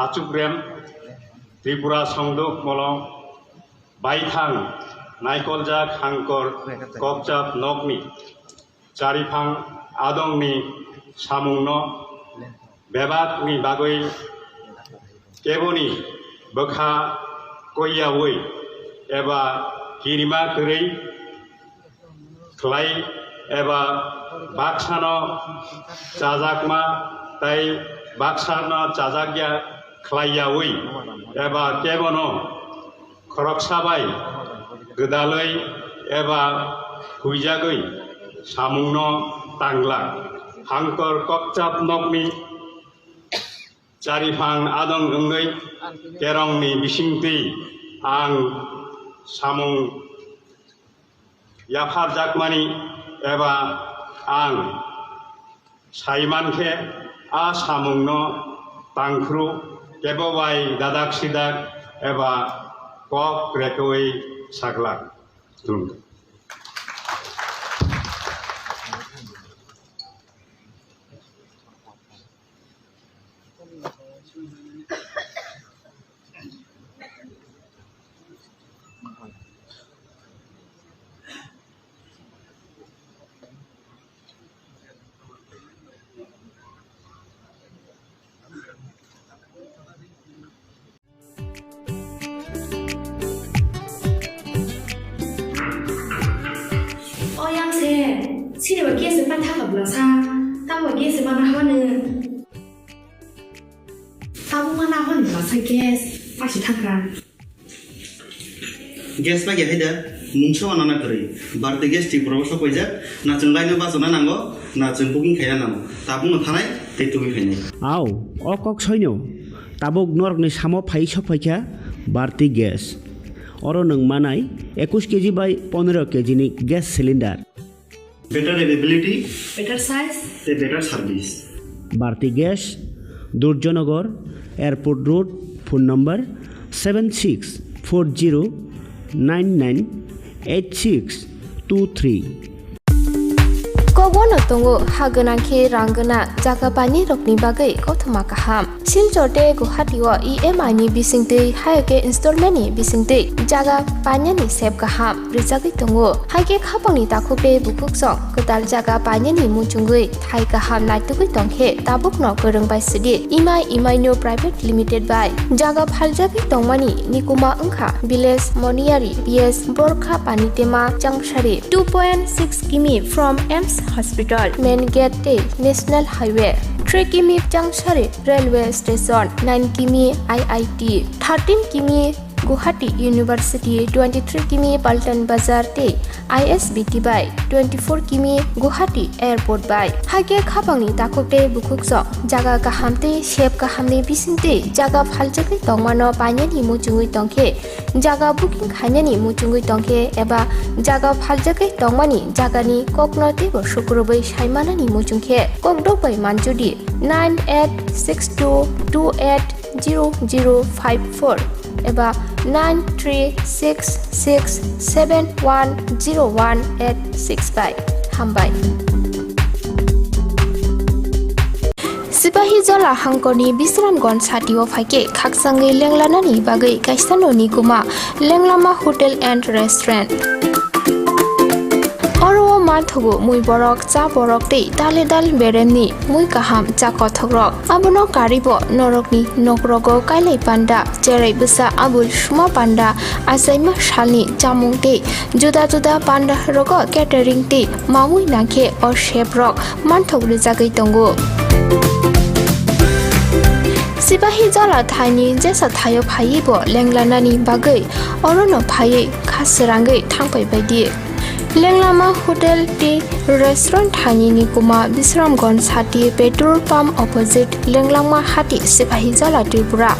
आचुग्रेम त्रिपुरा संदुक मलं बायथां नायकलजाक हांकर कबजाब नगनि चारिफां आदंनि सामुंनो बेबाकनि बागै केबनि बोखा कयावै एबा किरिमा गोरै ख्लाय एबा बाक्सानो चाजाकमा ताई बाक्सानो चाजाग्या ख्लायावै एबा केबनो खरकसाबाय गोदालै एबा हुइजागै सामुंनो तांग्ला हांकर ककचाप नगनि चारिफां आदं ओंगै केरंनि बिसिंति आं सामुं याफार जाकमानि एबा आं साइमानखे आ सामुंनो तांख्रु केबवाय दादाक सिदाक एबा कक रेकवै साग्लाक दुं Sini bagi sepan tak berasa, tak bagi sepan apa ni? Tahu mana apa ni rasa gas, masih takkan. Gas bagi ada, muncul anak kiri. Berarti gas di proses apa aja? Nak cengai ni bahasa mana nanggo, nak cengkuking kaya nanggo. Tapi nak tanai, itu begini. Aw, okok soinyo, tabuk nork ni samo fai sok faika, berarti gas. Orang neng manai, 21 kg by 15 kg ni gas cylinder. Better availability, better size, better service. Bharti Gas, Durjanagor, Airport Road, phone number 7640998623. Kogono tongo haganangke rangana jakapani rokni bagai kothoma kaham silchote guhatiwa EMI ni bisingtei haike installment ni bisingtei jaga panya ni sep kaham rijagi tongo haike khapangni takhope bukuksong ketal jaga panya ni muchungui thai kaham naitugui tongkhe tabukno gorongbai sidi EMI no private limited by jaga phaljagi tongmani nikuma ongkha village moniari PS borkha panitema jangshari 2.6 km from EMS Hospital, Main Gate, National Highway, 3 km Jangshari Railway Station, 9 km IIT, 13 km Guwahati University 23 kimi Paltan Bazar te ISBT by 24 kimi Guwahati Airport by hage khabangni takokte bukukso jaga kahamte shep kahamni bisinte jaga phaljaki tongmano painani muchungui tongke jaga booking khainani muchungui tongke eba jaga phaljaki tongmani jagani koknote bo shukrobai saimanani muchungke kokdobai manjudi 9862280054 eba 9366710185 hambai Sipahi Jola Hangkoni Bisramgons Hatio Fake Kaksangi Lenglanani Bagai Kaisanoni Kuma Lenglama Hotel and Restaurant Oro Manthugu Mui Borok Cha Borok Te Dale Dal Beremni Mui Kaham Cha Kothogrok Abono Karibo Norokni Nokrogo Kailai Panda Jerai Busa Abul Shuma Panda Asaima Shalni Jamung Te Juda Juda Panda Rogo Catering Te Mamui Nake or Shape Rock Manthog Rizagai Tongo Sipahi Jola Thani Jesa Thayo Phaibo Lenglanani Bagai Orono Phai Khasirangai Thangpai Baidi Lenglama Hotel Te Restaurant Thani Nikuma Bisramgons Hati Petrol Pump Opposite Lenglama Hati Sipahi Jola Tripura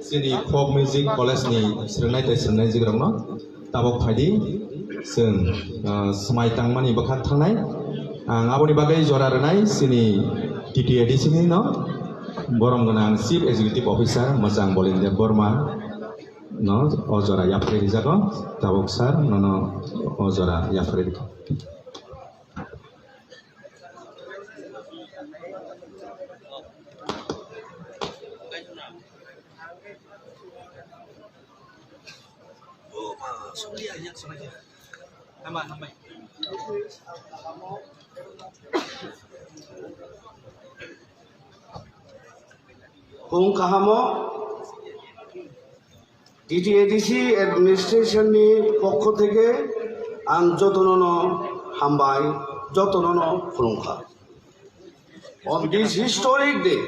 Sini folk music college ni serenai te serenai jigrang no tabok phadi sen smai tangmani bakhat thangnai aboni bagai jora renai sini TTAD sini no borong ganang chief executive officer Majang Bolinde Burma no ojora yapre jago tabok sar no ojora yapre Hong Kahamo TTADC administration ni pokho theke ang jotono hambai jotono khulungkha on this historic day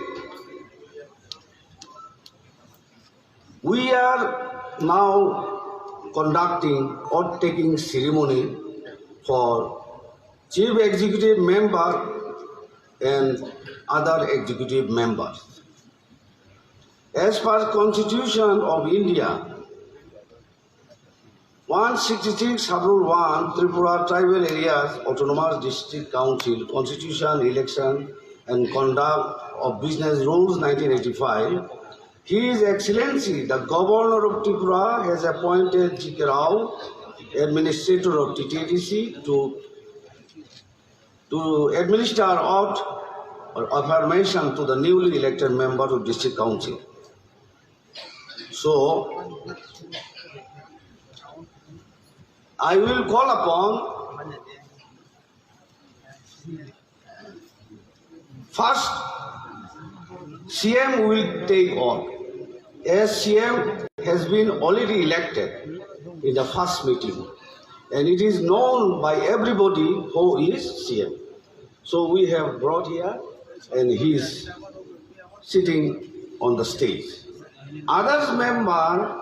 we are now conducting oath-taking ceremony for chief executive member and other executive members. As per Constitution of India, 166 Sub-Rule 1 Tripura Tribal Areas Autonomous District Council Constitution, Election and Conduct of Business Rules 1985, His Excellency the Governor of Tripura has appointed G.K. Rao, Administrator of TTDC, to administer oath or affirmation to the newly elected member of District Council. So, I will call upon first CM will take oath, as CM has been already elected in the first meeting, and it is known by everybody who is CM. So we have brought here, and he is sitting on the stage. Others member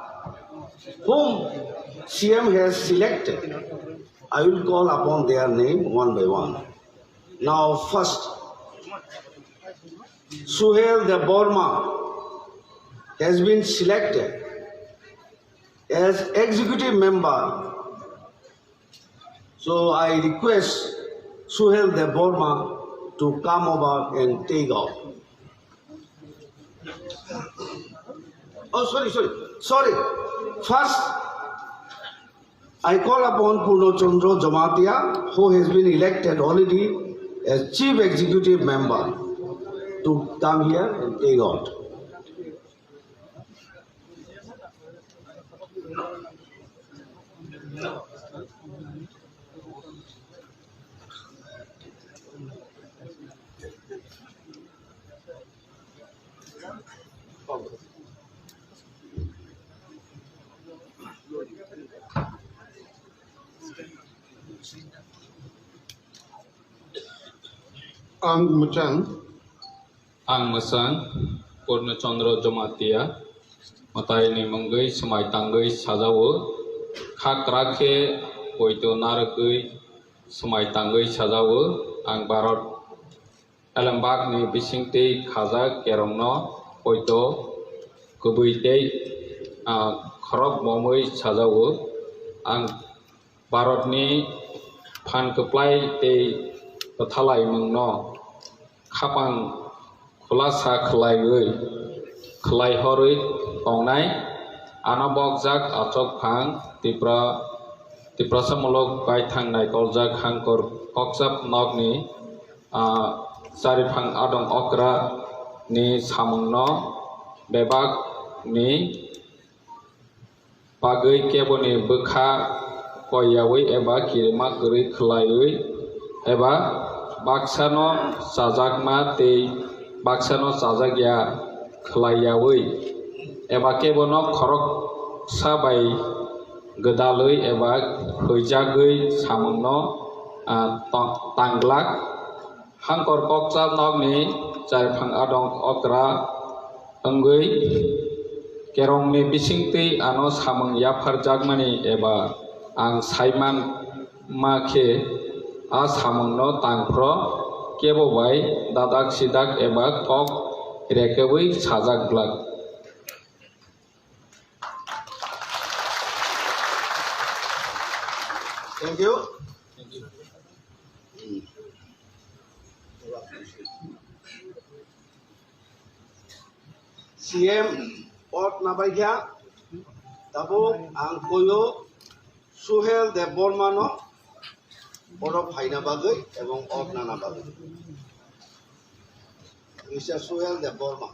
whom CM has selected, I will call upon their name one by one. Now first, Suhail De Borma has been selected as executive member. So I request Suhail De Borma to come over and take off. Oh, sorry. First, I call upon Purnochandra Jamatia, who has been elected already as Chief Executive Member, to come here and take oath. Ang Muchang Purnachandra Jamatia Matai ni Munggai Semai Tanggai Sajawo Khak Rakhe Poito Narakui Semai Tanggai Sajawo Ang Barat Alambak ni Bisingte Khaza Kerongno Poito Kubuite Khorok Momoi Sajawo Ang Barat ni Phan Keplai Te Pathalai Mungno Khapang Khulasa Khlai Hori Tongnai Anabok Jak Atok Phang Tipra Samolok Bai Thang Nai Koljak Hangkor Koksap Nogni Sari Phang Adong Okra Ni Samungno Bebak Ni Pagai Keboni Bekha Koyawi Eba Kirima Geri Khlai Eba Baksano Sajakma Te Baksano Sajagya Khlayawi Eba Kebono Khorok Sabai Gedalui Eba Hujagui Samungno Tanglak Hangkor Koksa Nogni Jarphang Adong Okra Angui Kerongni Bisingti Ano Samung Yapar Jagmani Eba Ang Saiman Make Asamungno Tangpro Kebo Bai Dadak Sidak Eba Kok Rekewi Sajak Blak. Thank you. CM Ot Nabaikya Tabo Angkoyo Suhail De Bormano Borok Haina Bagai Ebong Ot Nana Bagai. Mr. Suhail De Borma.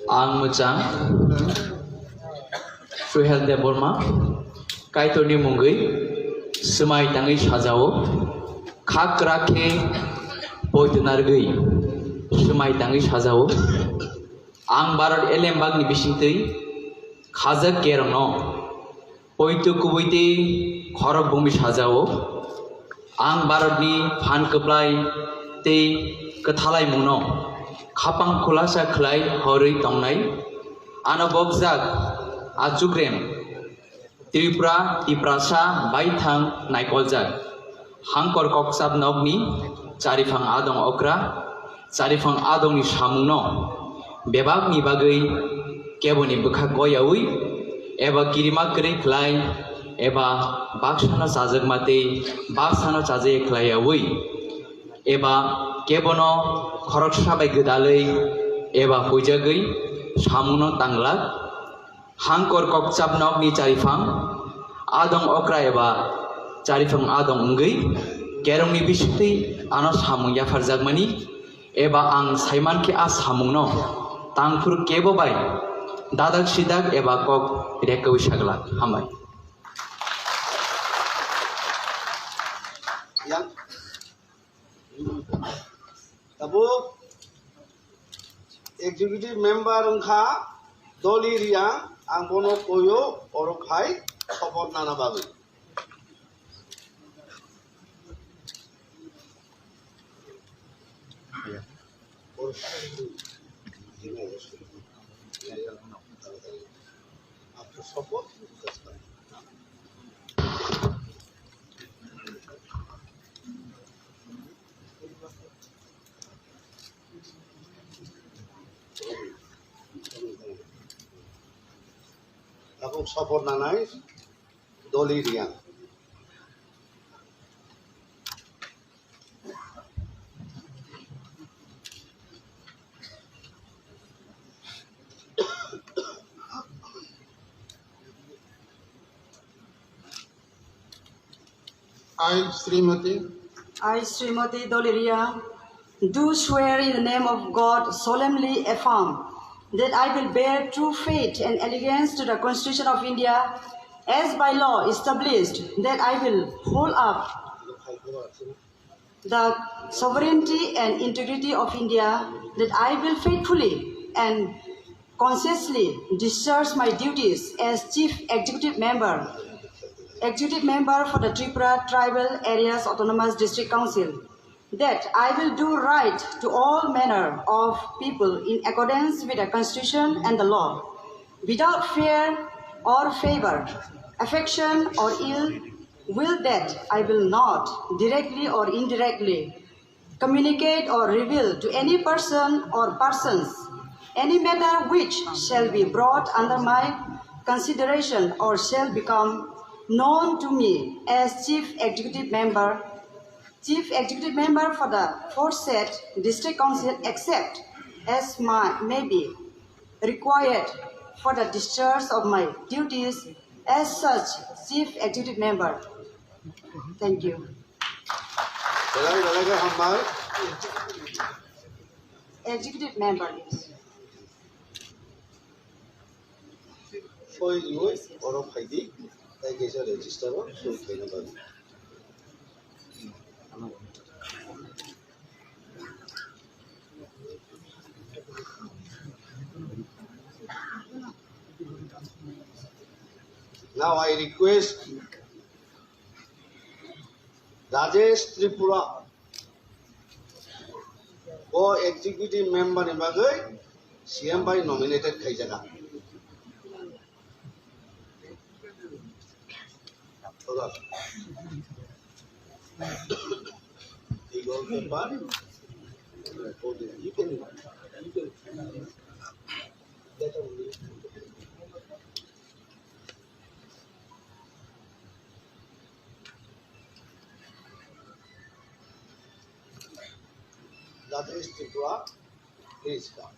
Ang Muchang Suhail De Borma Kaitorni Munggai Semai Tangai Sajao Khak Rakhe Poitonargui Semai Tangai Sajao Ang Barat Elembag ni Bisingtei Khaza Kerongno Poito Kubuite खरक भूमि साजाओ आं भारतनि फान कप्लाय ते कथालाय मुनो खापां खुलासा खलाय हरै तंनाय आनो बगजाक आजुग्रेम त्रिपुरा तिप्रासा बायथां नायकलजाक हांकर कक्साब नगनि चारिफां आदं अक्रा चारिफां आदंनि सामुनो बेबागनि बागै केबोनि बखा गयावै एबा किरिमा करै खलाय एबा बाक्सानो साजगमाते बाक्सानो साजे खलायावै एबा केबोनो खरकसा बाय गदालै एबा हुइजागै सामुनो तांलाक हांकर कक्साब नगनि चारिफां आदं अक्रा एबा चारिफां आदं अंगै केरंनि बिसितै आनो सामुं याफारजागमानि एबा आं साइमान के आ सामुंनो तांफुर केबोबाय दादाक सिदाक एबा कक रेकौ सागलाक हामबाय Tabo executive member उनखा दली रिया आं बोनो कोयो और खाई support Nana Babu after support Aku support nanai doli riang. I, Srimati Doliria, do swear in the name of God solemnly affirm that I will bear true faith and allegiance to the Constitution of India as by law established, that I will hold up the sovereignty and integrity of India, that I will faithfully and conscientiously discharge my duties as Chief Executive Member for the Tripura Tribal Areas Autonomous District Council, that I will do right to all manner of people in accordance with the Constitution and the law, without fear or favor, affection or ill will, that I will not directly or indirectly communicate or reveal to any person or persons any matter which shall be brought under my consideration or shall become known to me as Chief Executive Member for the aforesaid District Council, except as may be required for the discharge of my duties as such Chief Executive Member. Thank you. Executive Member. For you or of Heidi, I guess a register of so Now I request Rajesh Tripura, co-executive member in Bagai, CM by nominated Kaijaga. You can that is Tripura, please come.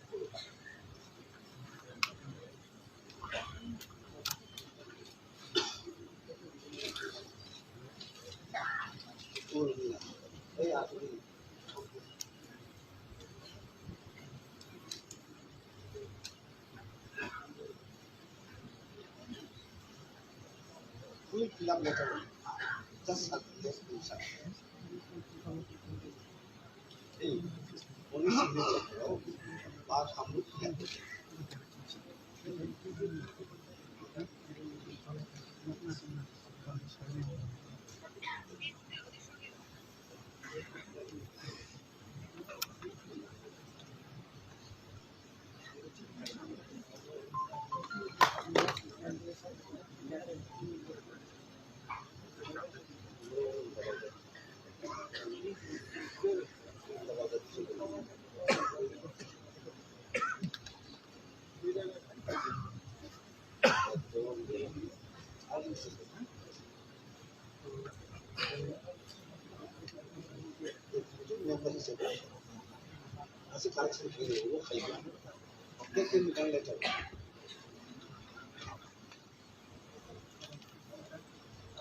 Fill up letter. Just inside. Hey, only signature. But how much?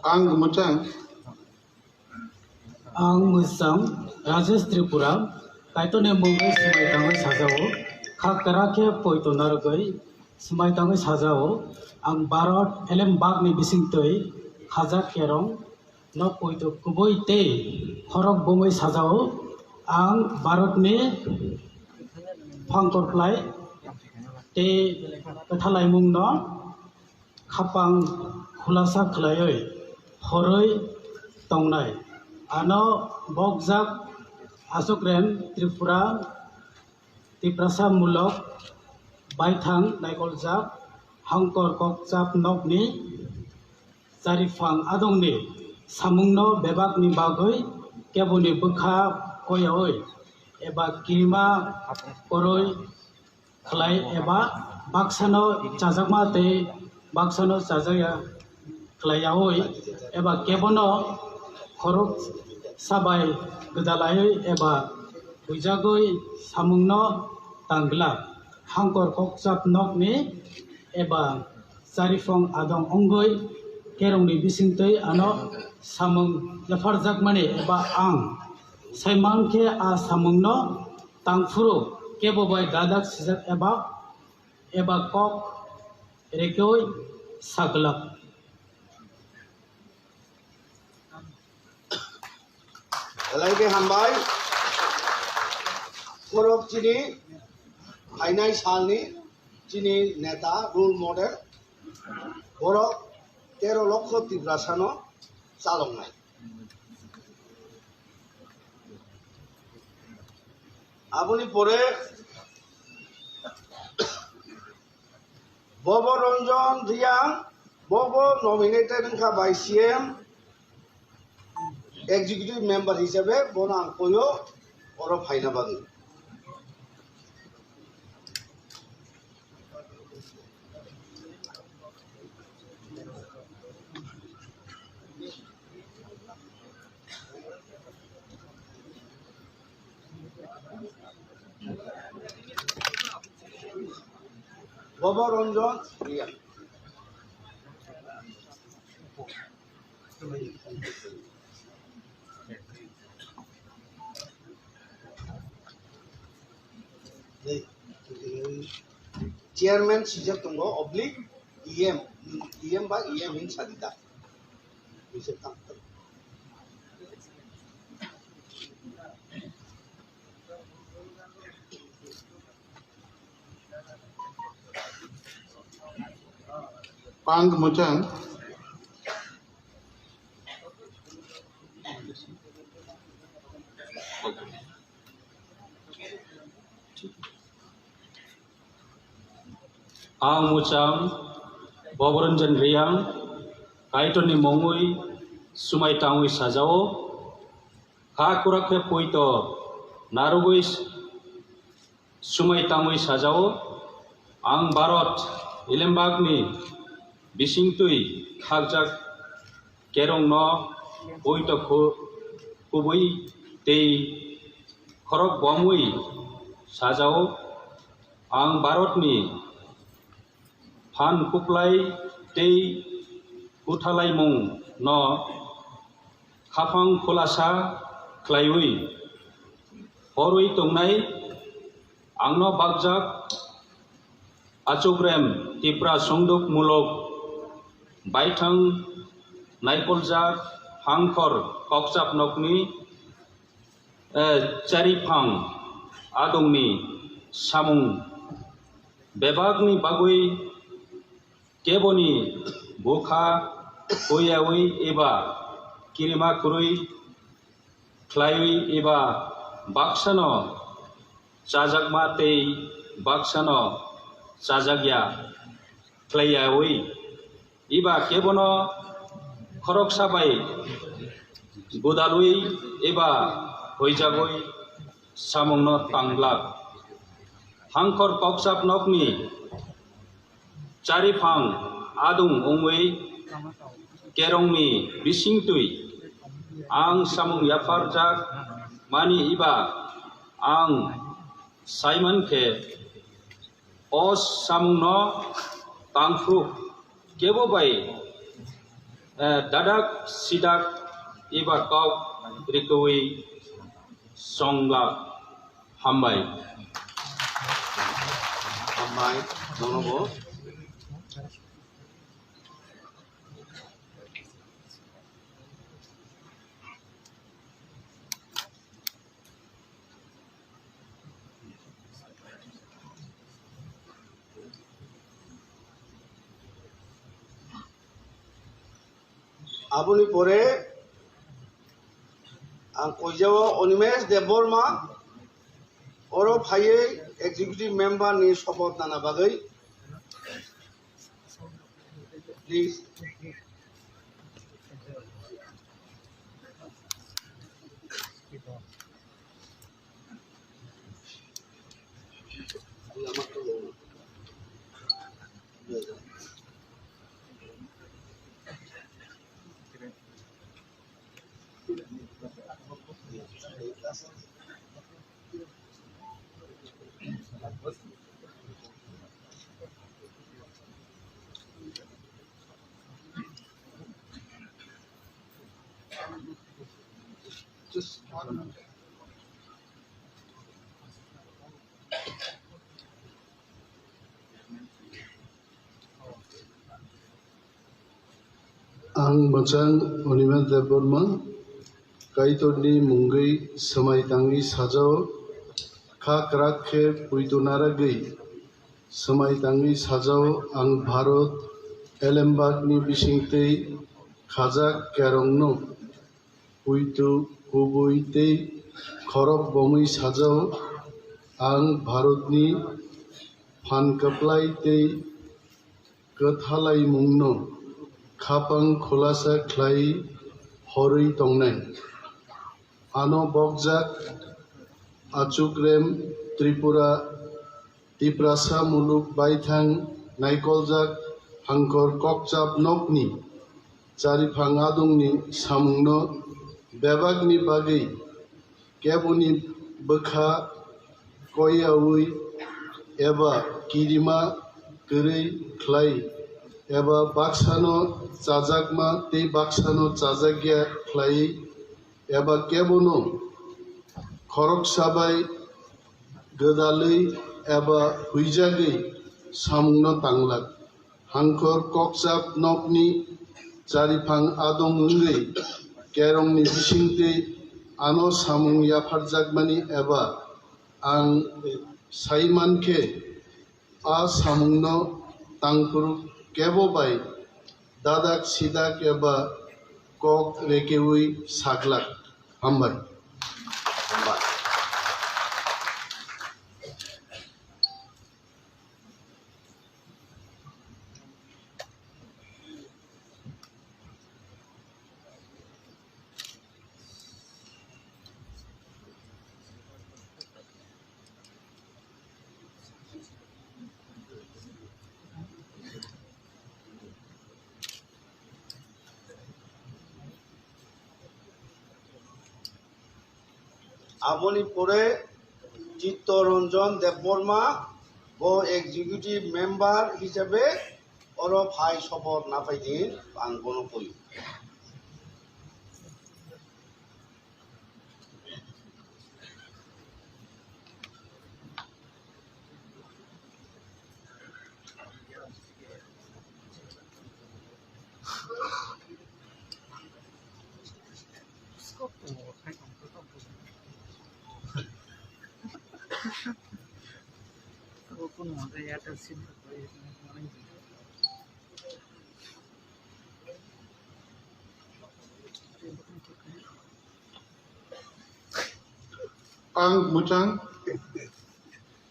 Ang Muchang. Ang Musang Rajesh Tripura kaitone Mumbai semai tangai sajao khakara ke poito nargai semai tangai sajao ang Barat elem bag ni bising toi khajak kerong no poito kuboi te khorok bomai sajao ang Barat ni phangkor plai te kathalai mung no khapang khulasa khlaioi horoi tongnai ano bokjak asokren Tripura tiprasa mulok baithang naikoljak hangkor kokjap nokni charifang adongni samungno bebakni bagoi keboni bukha koyaoi eba kirima koroi khlai eba baksano chajakma te baksano chajaya khlaiyaoi eba kebono khorok sabai gedalai eba huijagoi samungno tanggla hangkor kokjap nokni eba charifang adong ongoi kerongni bisingtoi ano samung lefarjak mani eba ang saimangke a samungno tangfuru kebobai dadak sijak eba kok rekoi saglak Lagi hambai, korok cini, ainai salni, cini neta role model, korok 13 লক্ষ tibrasano salong nai. Apuni pore, Bobo Ranjan Riang, Bobo nominated by CM. Executive member হিসেবে বনাং কইও ওর ফাইনা বাগি বাবা Ranjan Riya Chairman sejak tunggu oblik EM ba EM in sadida bisa tangkap Ang Muchang. Ang Muchang Boboranjan Riang kaitoni mongui sumai tangui sajao ha kurakhe poito narugui sumai tangui sajao ang Barat Ilembagni bisingtui khagjak kerong no poito kubui tei khorok bomui sajao ang Baratni Phan kuplai tei uthalai mung no khapang khulasa khlaiui horui tongnai angno bagjak achugrem tipra songduk mulok baithang naipoljak hangkor kokjap nokni charifang adongni samung bebagni bagui keboni bukha koyawi eba kirima kurui khlaiwi eba baksano chajakma tei baksano chajagya khlaiyawi eba kebono khorok sabai budalui eba hoijagoi samungno tanglak hangkor kokjap nokni Charifang adung ongwei kerongni bisingtui ang samung yafarjak mani iba ang Simon ke os samung no tangfru kebo bai dadak sidak iba kau rikui songla hambai nonobo আপনি পরে কইজাও অনিমেষ দেববর্মা ওর ভাইয়ে executive member নি শপথ নানা বাগৈ please Ang Bachang Onimet Deborma, Kaitorni Mungai Samai Tangi Sajao, Khak Rakhe Puitonaragui, Samai Tangi Sajao, Ang Bharat, Elembagni Bishingtei, Khajak Kerongno, Puito Kubuitei, Khorok Bomui Sajao, Ang Bharatni Phankaplai Tei, Kathalai Mungno, Khapang Khulasa Khlai Horui Tongnai Ano Bokjak Achukrem Tripura Tiprasa Muluk Baithang Naikoljak Hangkor Kokchap Nokni Charifang Adungni Samungno Bebagni Bagi Kebuni Bekha Koyaui Eba Kirima Gurui Khlai Eba Baksano Chajakma Te Baksano Chajagya Khlai Eba Kebono Khorok Sabai Godalui Eba Huijagui Samungno Tanglak Hangkor Kokchap Nokni Charifang Adong Ungui Kerongni Bisingtei Ano Samung Yafarjakmani Eba Ang Saimanke A Samungno Tangpuruk Kebo bai dadak sidak eba kok rekeui saglak hambai আপনি পরে চিত্তরঞ্জন দেববর্মা ও executive member হিসেবে ওর ভাই শপথ না পাইদিন আং কোনো করি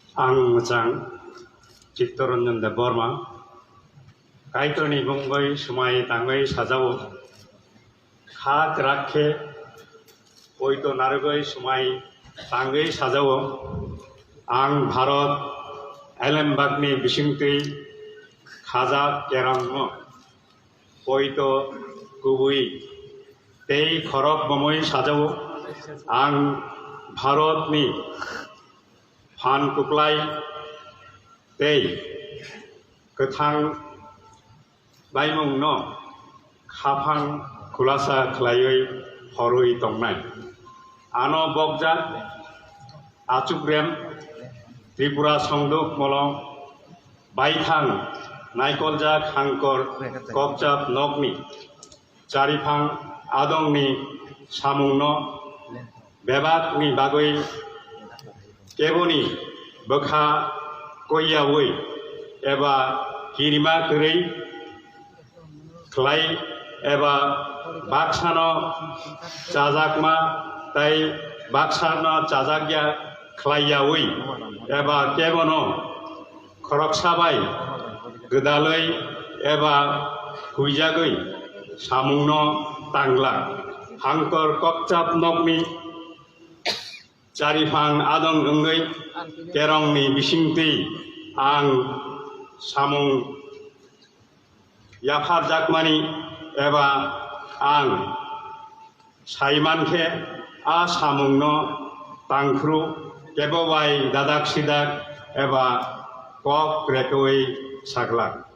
Ang Muchang Chittoranjan Deborma Kaitorni Mungai Sumai Tangai Sajao Khak Rakhe Poito Naragoi Sumai Tangai Sajao Ang Bharat Elembagni Bishingtei Khajak Kerongno Poito Khumpui tei khorok bomoi sajao ang Bharat ni phan kuklai tei gothang baimung no khafang khulasa khlaioi horui tongnai ano bokjak achukrem Tripura Songduk Molong Baithang Naikoljak Hangkor Kokjap Nokni Charifang Adongni Samungno Bebakni Bagoi Keboni Bokha Koyawi Eba Kirima Kuri Klai Eba Baksano Chajakma Tai Baksano Chajakya Klayawi Eba Kebono Koroksabai Gedaloi Eba Huijagoi Samungno Tangla Hangkor Kokjap Nokni Charifang Adong Ungoi Kerongni Bisingti Ang Samung Yafar Jakmani Eba Ang Saimanke A Samungno Tangkru Kebowai Dadak Sidak Eba Kok Rekoi Saglak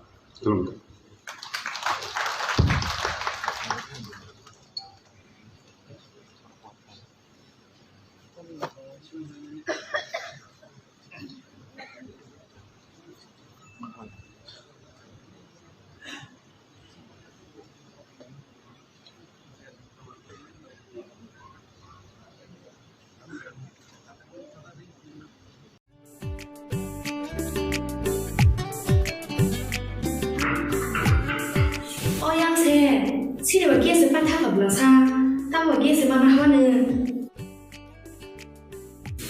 Sini bagi sempat tak berasa, tak bagi sempat nak mana,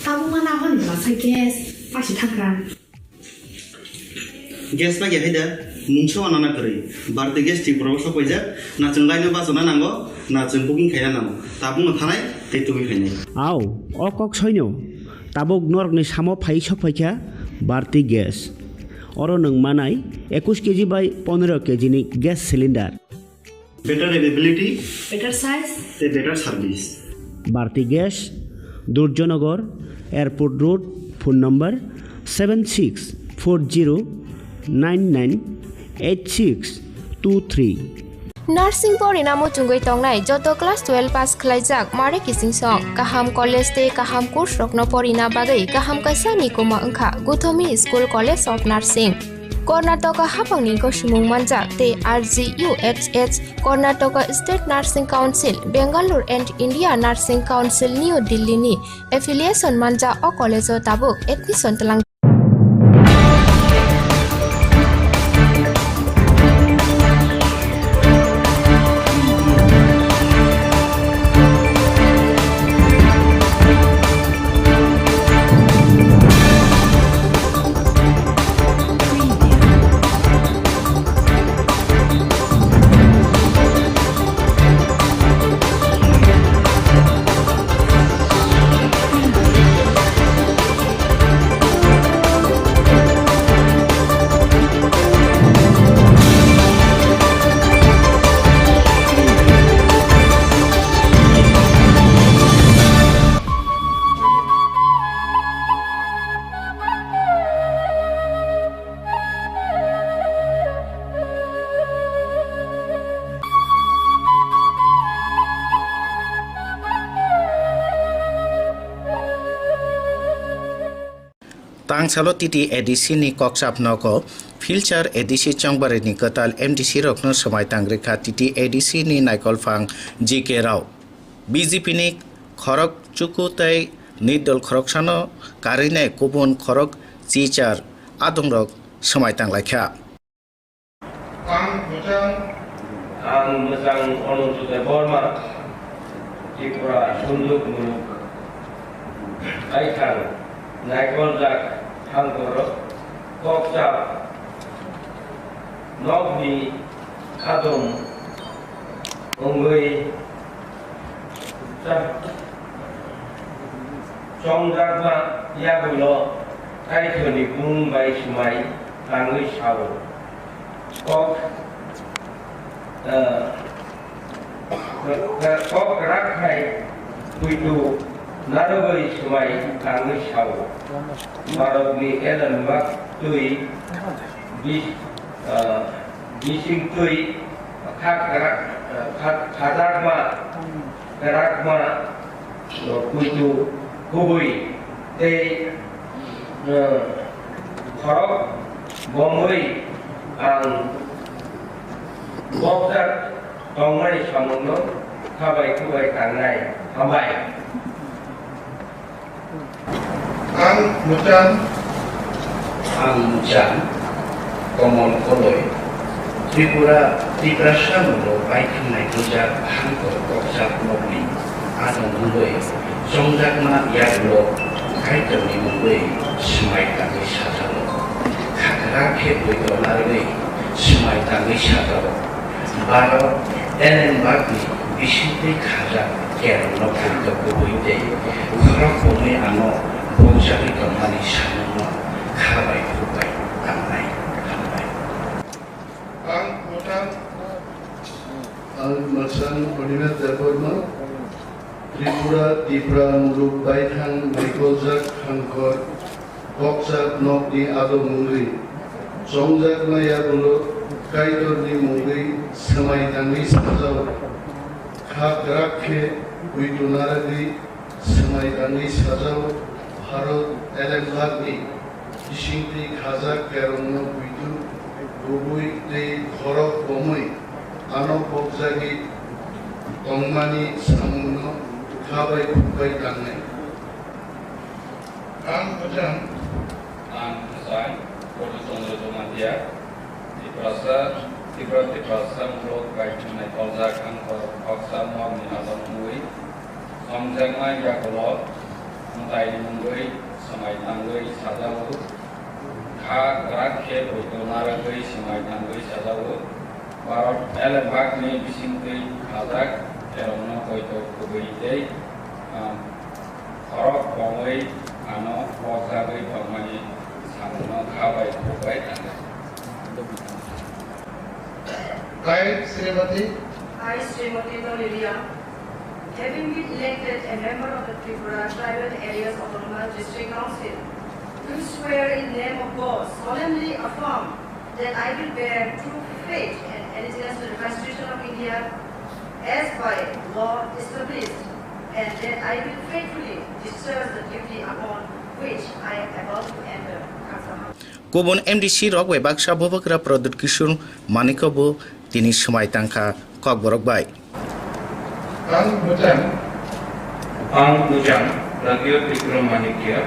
tak mana mana berasa gas, pasti takkan. Gas bagi ada, muncul anak kiri, berarti gas di proses apa aja, nak cenglai ni bahasa nango, nak cengkuking kaya nango, tapi nak tanai, itu kaya. Aw, okok soino, tabok norg ni samo phai sophaikha, berarti gas. Oro nang manai 21 kg by 15 kg ni gas cylinder. Better availability, better size, better service. Bharti Gas, Durjanagar, Airport Road, phone number 7640998623. Nursing Porinamo Chungoi Tongnai, Joto Class 12 Pass Klaijak, Mare Kissing Song, Kaham College Day, Kaham Course Rokno Porina Bagai, Kaham Kaisani Koma Engka, Gutomi School College of Nursing. Karnataka Hapangni Koshimung Manjak Te RGUHH Karnataka State Nursing Council Bangalore and India Nursing Council New Delhi ni affiliation manja o college o tabuk admission telang Tangsalo titi edisi ni koksap noko filter edisi chongbare ni katal MDC rokno samai tangrekha titi edisi ni naikol fang JK Rao BJP ni khorok chukutai nidol khorok sano karine kubun khorok chichar adongrok samai tanglakha ang mojang onujute borma Tripura Sunduk Muluk Aikang Naikoljak Hangkor Kokjap Nogni Kadong Ungui Chongjakma Yagulo Kaitoni Mumbai Sumai Tangui Sao Kok kok rak hai kuitu naroi sumai tangi sau marok ni elan bak tui bising tui khazak ma kuitu Khumpui te khorok bomoi ang bokdak tongmani samungno khabai kubai tangnai hambai ang mujan komon koloi Tripura samungno baikhangnai kujak hangkor koksak nokni adong mungoi songjakma yaklo kaitoni mungoi semai tangi sajalo khakra khepoi donaroi semai tangi sajalo baro Entertainmen bisinte khajak kerno khanto kubuite khorok komai ano bojari kamani samuno khabai kubai tangnai khambai ang mujan Ordinate Department Tripura Muruk Baithang Mikolzak Hangkor Koksak Nokni Ado Mungri Songjak Maya Bulo Kaitorni Mungri Samai Tangi Sajau Khak Rakhe Kuitunaradi Samai Tangi Sajau Harot Elenbhagni Ishingti Khazak Kerongno Kuitu Gubui Te Khorok Bomoi Ano Kokzagi Tongmani Samungno Khabai Khumpui tangnai ang mujan Desain Production Romadia Tiprasa Murok Baithang Kolzak Hangkor Koksak Nokni Adong Mungoi Songjakma Yaklo Mutai Mungoi Semai Tangi Sajau Khak Rakhe Poitonaroi Semai Tangi Sajau Barot Elenbhagni bisingtui khajak kerongno koito kubuite khorok bomoi ano bojagoi tongmani samuno khabai kubai tangai I, Srimati Nolilia, having been elected a member of the Tripura Tribal Areas Autonomous District Council, do swear in the name of God, solemnly affirm that I will bear true faith and allegiance to the Constitution of India as by law established, and that I will faithfully discharge the duty upon which I am about to enter. Kubun MDC rok webak sabhobakra Pradut Kishore Manikobo tini semai tangka kok borok bai. ang mujan Radio Tripura Manikya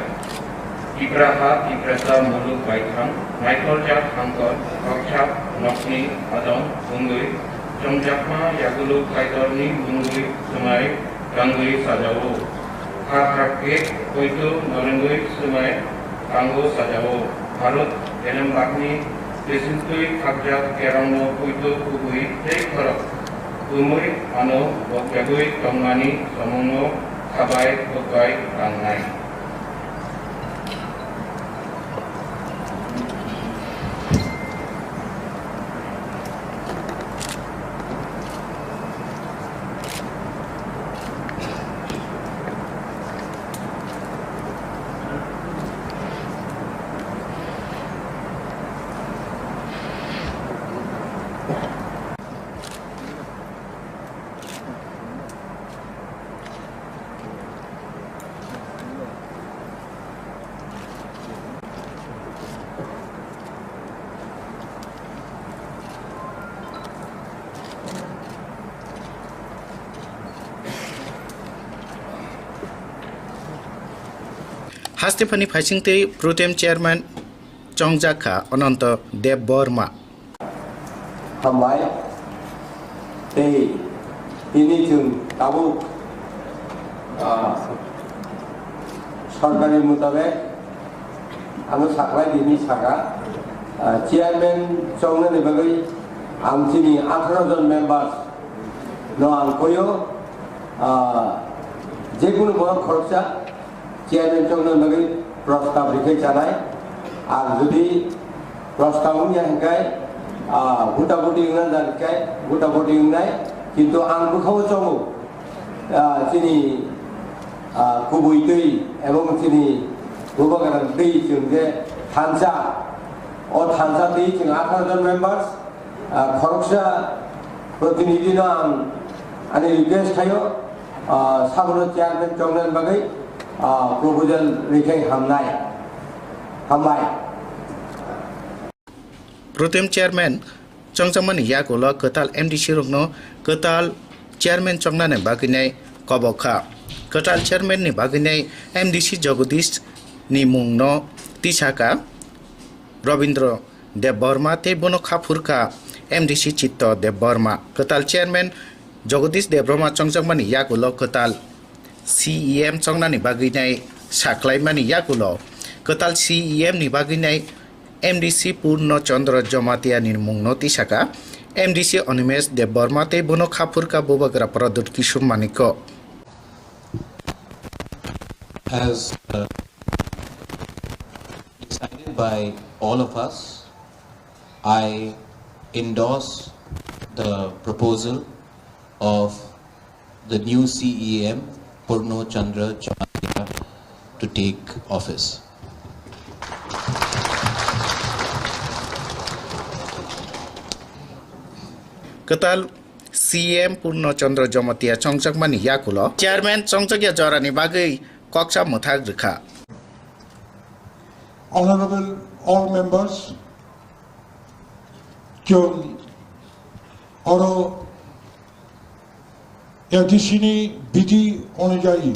Tiprasa Muluk Baithang Mikolzak Hangkor Koksak Nokni Adong Mungoi Songjakma Yaklo Kaitorni Mungoi Semai Tangi Sajau Khak Rakhe Poitonaroi Semai Tangi Sajau Harot Elenbhagni bisingtui khajak kerongno koito kubui tei khorok kumui ano bojagoi tongmani samungno khabai kubai tangnai Hastipani Phasingte Pro-Tem Chairman Chongjaka Ananta Deb Borma. Hambai ini jun tabu सरकारि मुताबिक आङो साख्लाय दिनि saga chairman चंनो निबागै आं दिनि 18 जन members no आं कोयो जेकुनु बहन खरचा चेयारमेन चंनो निबागै प्रस्ताव रिखै जानाय आर जुदि प्रस्तावनि हांखाय गुटा गुटि इंना जानाय गुटा गुटि इंनाय কিন্তু आं बुखाव चमो चिनी गुबै दै এবং चिनी गोबां दै जों जे थानसा दै जों 18 जन मेम्बार्स खरकसा प्रतिनिधि आं आंनि रिक्वेस्ट थायो साबनो चेयारमेन चंगन बागै प्रपोजल रिखाय हामनाय प्रोटेम चेयरमैन चंगचमन यागुल कताल एमडीसी रखनो कताल चेयरमैन चंगनाने बागिनाय कबखा कताल चेयरमैन नि बागिनाय एमडीसी जगदीश नि मुंगनो तिसाका रविंद्र देवबर्मा ते बनो खाफुरका एमडीसी चित्त देवबर्मा कताल चेयरमैन जगदीश देवबर्मा चंगचमन यागुल कताल सीईएम चंगनानि बागिनाय साख्लायमानि यागुल कताल सीईएम नि बागिनाय एमडीसी पूर्ण चंद्र जमातिया निर्मुंग नोटिसाका एमडीसी अनिमेश देवबर्मा ते बनो खाफुरका बोबगरा प्रदुत किशोर मानिको As decided by all of us, I endorse the proposal of the new CEM Purno Chandra Jamatia to take office. कताल सीएम पूर्ण चंद्र जमातिया चंगचकमानि याकुलो चेयरमैन चंगचकिया जरानि बागै कक्षा मुथाग रेखा Honorable all members, जों और एडिशनी विधि अनुयायी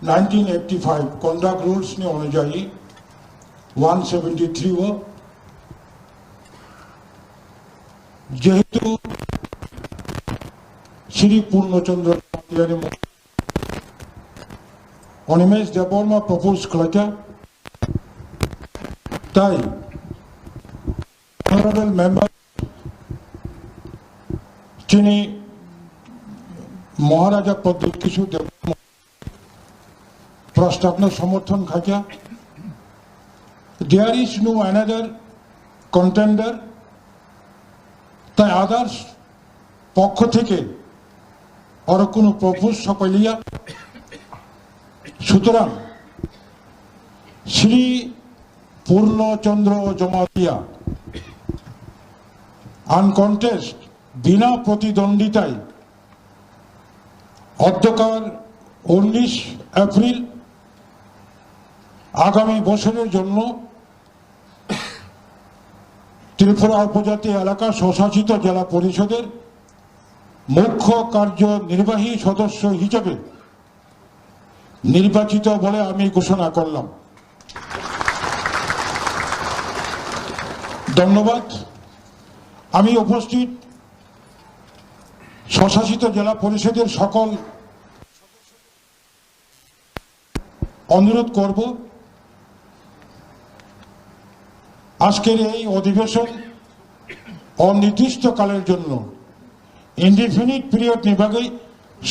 1985 conduct rules नि अनुयायी 173 वो जेहेतु श्री पूर्णचंद्र अनिमेश देवबर्मा प्रपोज कलाचा ताई honorable member जिनी महाराजा पद किशोर देवबर्मा प्रस्ताव समर्थन खाचा there is no another contender তাই আদার্স পক্ষ থেকে আর কোনো প্রপোজ সপাইলিয়া সুতরাং শ্রী পূর্ণচন্দ্র জমাতিয়া আনকন্টেস্ট বিনা প্রতিদ্বন্দ্বিতায় অধ্যকার 19 এপ্রিল আগামী বছরের জন্য त्रिपुरा उपजाति एलाका स्वशासित जिला परिषदेर मुख्य कार्यनिर्वाही सदस्य हिसेबे निर्वाचित बोले आमी घोषणा करलाम। धन्यवाद। आमी उपस्थित स्वशासित जिला परिषदेर सकल अनुरोध करब আজকের এই অধিবেশন অনির্দিষ্টকালের জন্য ইনডিফিনিট পিরিয়ড নিবাগে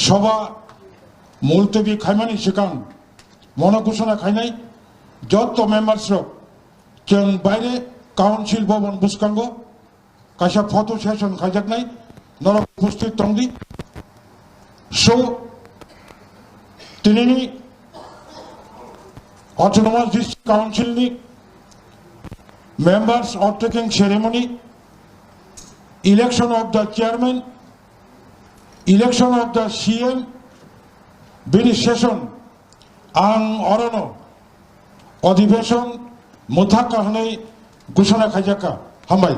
সভা মুলতবি খাইমানি সেখান মনঘোষণা খাইনাই যত মেম্বার্স जों বাইরে কাউন্সিল ভবন বুসকাঙ্গ কাইসা ফটো সেশন খাইজাক নাই নরক উপস্থিত তংদি সো তিনি অটোনোমাস ডিস্ট্রিক্ট কাউন্সিল নি members of taking ceremony, election of the chairman, election of the CM, bini session, ang orono, অধিবেশন মুথাকা হনে ঘোষণা খাইজাকা হামাই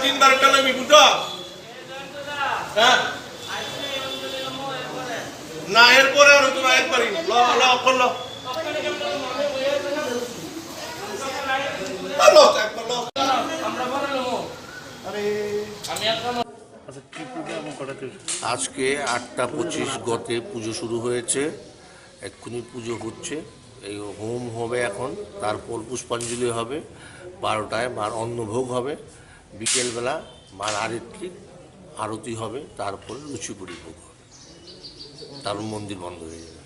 তিনবার টালামি বুঝো হ্যাঁ না এরপরে আর তো একবারই ল ল করলো হ্যালো একবার ল আমরা বললো আরে আমি এখন আজকে 8টা 25 গতে পুজো শুরু হয়েছে, এক্ষুনি পুজো হচ্ছে, এই হোম হবে এখন, তারপর পুষ্পাঞ্জলি হবে, 12টায় মার অন্নভোগ হবে, বিকেলবেলা মার আরতি হবে, তারপরে লুচিপুরি ভোগ হবে, তারপর মন্দির বন্ধ হয়ে যাবে।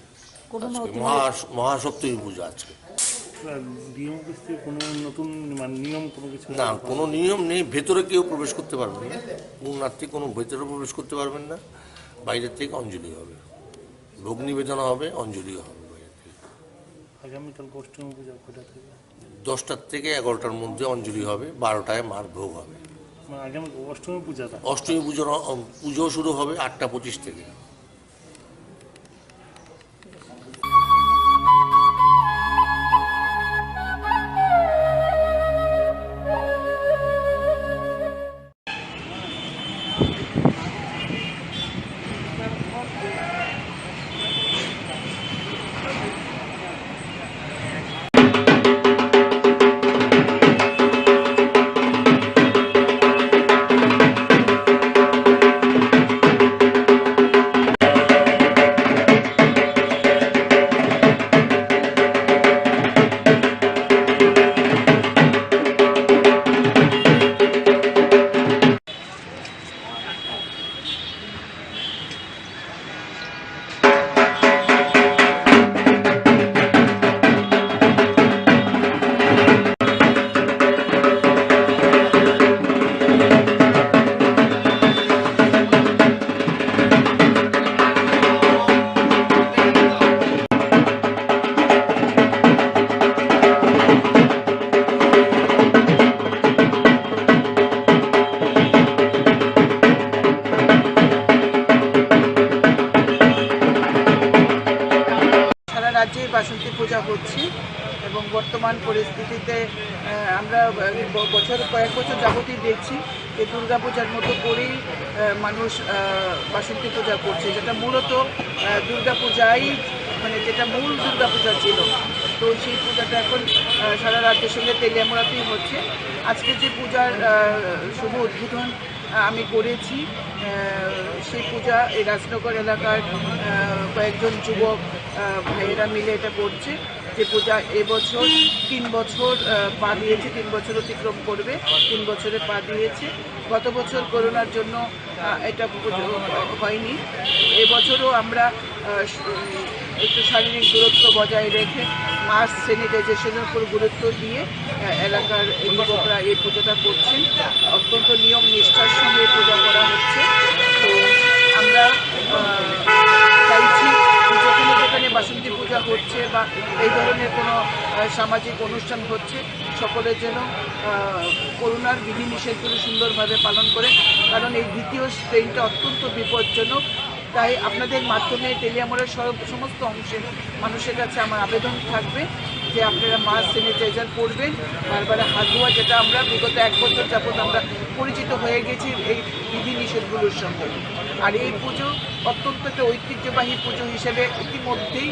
মহাসপ্তমী পুজো আজকে। না, কোনো নিয়ম নেই, ভেতরে কেউ প্রবেশ করতে পারবেন না, পুণ্যার্থী কোনো ভেতরে প্রবেশ করতে পারবেন না, বাইরের থেকে অঞ্জলি হবে, ভোগ নিবেদন হবে, অঞ্জলিও হবে বাইরের থেকে। আগামীকাল অষ্টমী পূজা কটা থেকে? 10টা থেকে 11টার মধ্যে অঞ্জলি হবে, 12টায় মার ভোগ হবে। আগামী অষ্টমী পূজাটা? অষ্টমী পুজো শুরু হবে 8টা 25 থেকে। রাজ্যে বাসন্তী পূজা হচ্ছে এবং বর্তমান পরিস্থিতিতে আমরা কয়েক বছর যাবতই দেখছি যে দুর্গা পূজার মতো করেই মানুষ বাসন্তী পূজা করছে, যেটা মূলত দুর্গা পূজাই মানে যেটা মূল দুর্গা পূজা ছিল। তো সেই পূজাটা এখন সারা রাজ্যের সঙ্গে তেলিয়ামুড়াতেই হচ্ছে। আজকে যে পূজার শুভ উদ্বোধন আমি করেছি, সেই পূজা এই রাজনগর এলাকার কয়েকজন যুবক ভাইয়েরা মিলে এটা করছে। যে পূজা এবছর 3 বছর পা দিয়েছে, 3 বছর অতিক্রম করবে, 3 বছরে পা দিয়েছে। গত বছর করোনার জন্য এটা হয়নি। এবছরও আমরা একটু শারীরিক দূরত্ব বজায় রেখে মাস্ক স্যানিটাইজেশনের উপর গুরুত্ব দিয়ে এলাকার যুবকরা এই পুজোটা করছেন। অত্যন্ত নিয়ম নিষ্ঠার সঙ্গে পূজা করা হচ্ছে। তো আমরা চাইছি যেখানে যেখানে বাসন্তী পূজা হচ্ছে বা এই ধরনের কোনো সামাজিক অনুষ্ঠান হচ্ছে, সকলের যেন করোনার বিধিনিষেধগুলো সুন্দরভাবে পালন করে, কারণ এই দ্বিতীয় স্ট্রেনটা অত্যন্ত বিপজ্জনক। তাই আপনাদের মাধ্যমে তেলিয়ামুড়ার সমস্ত অংশের মানুষের কাছে আমার আবেদন থাকবে যে আপনারা মাস্ক স্যানিটাইজার পরবেন, বারবার হাত ধোয়া, যেটা আমরা বিগত 1 বছর যাবত আমরা পরিচিত হয়ে গেছি এই বিধিনিষেধগুলোর সঙ্গে। আর এই পুজো অত্যন্ত একটা ঐতিহ্যবাহী পুজো হিসেবে ইতিমধ্যেই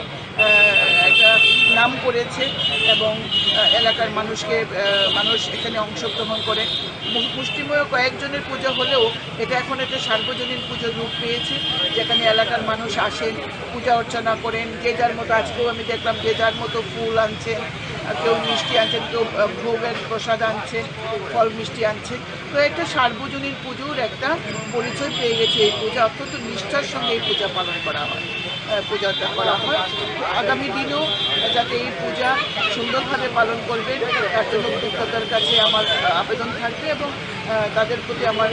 একটা নাম করেছে এবং এলাকার মানুষ এখানে অংশগ্রহণ করে। মুষ্টিমেয় কয়েকজনের পুজো হলেও এটা এখন একটা সার্বজনীন পুজোর রূপ পেয়েছে, যেখানে এলাকার মানুষ আসেন, পূজা অর্চনা করেন, যে যার মতো। আজকেও আমি দেখলাম যে যার মতো ফুল আনছেন, কেউ মিষ্টি আনছেন, কেউ ভোগের প্রসাদ আনছেন, ফল মিষ্টি আনছেন। তো একটা সার্বজনীন পুজোর একটা পরিচয় পেয়ে গেছে এই পূজা। অত্যন্ত নিষ্ঠার সঙ্গে এই পূজা পালন করা হয়, পূজাটা করা হয়। আগামী দিনেও যাতে এই পূজা সুন্দরভাবে পালন করবেন তার জন্য ভক্তদের কাছে আমার আবেদন থাকবে এবং তাদের প্রতি আমার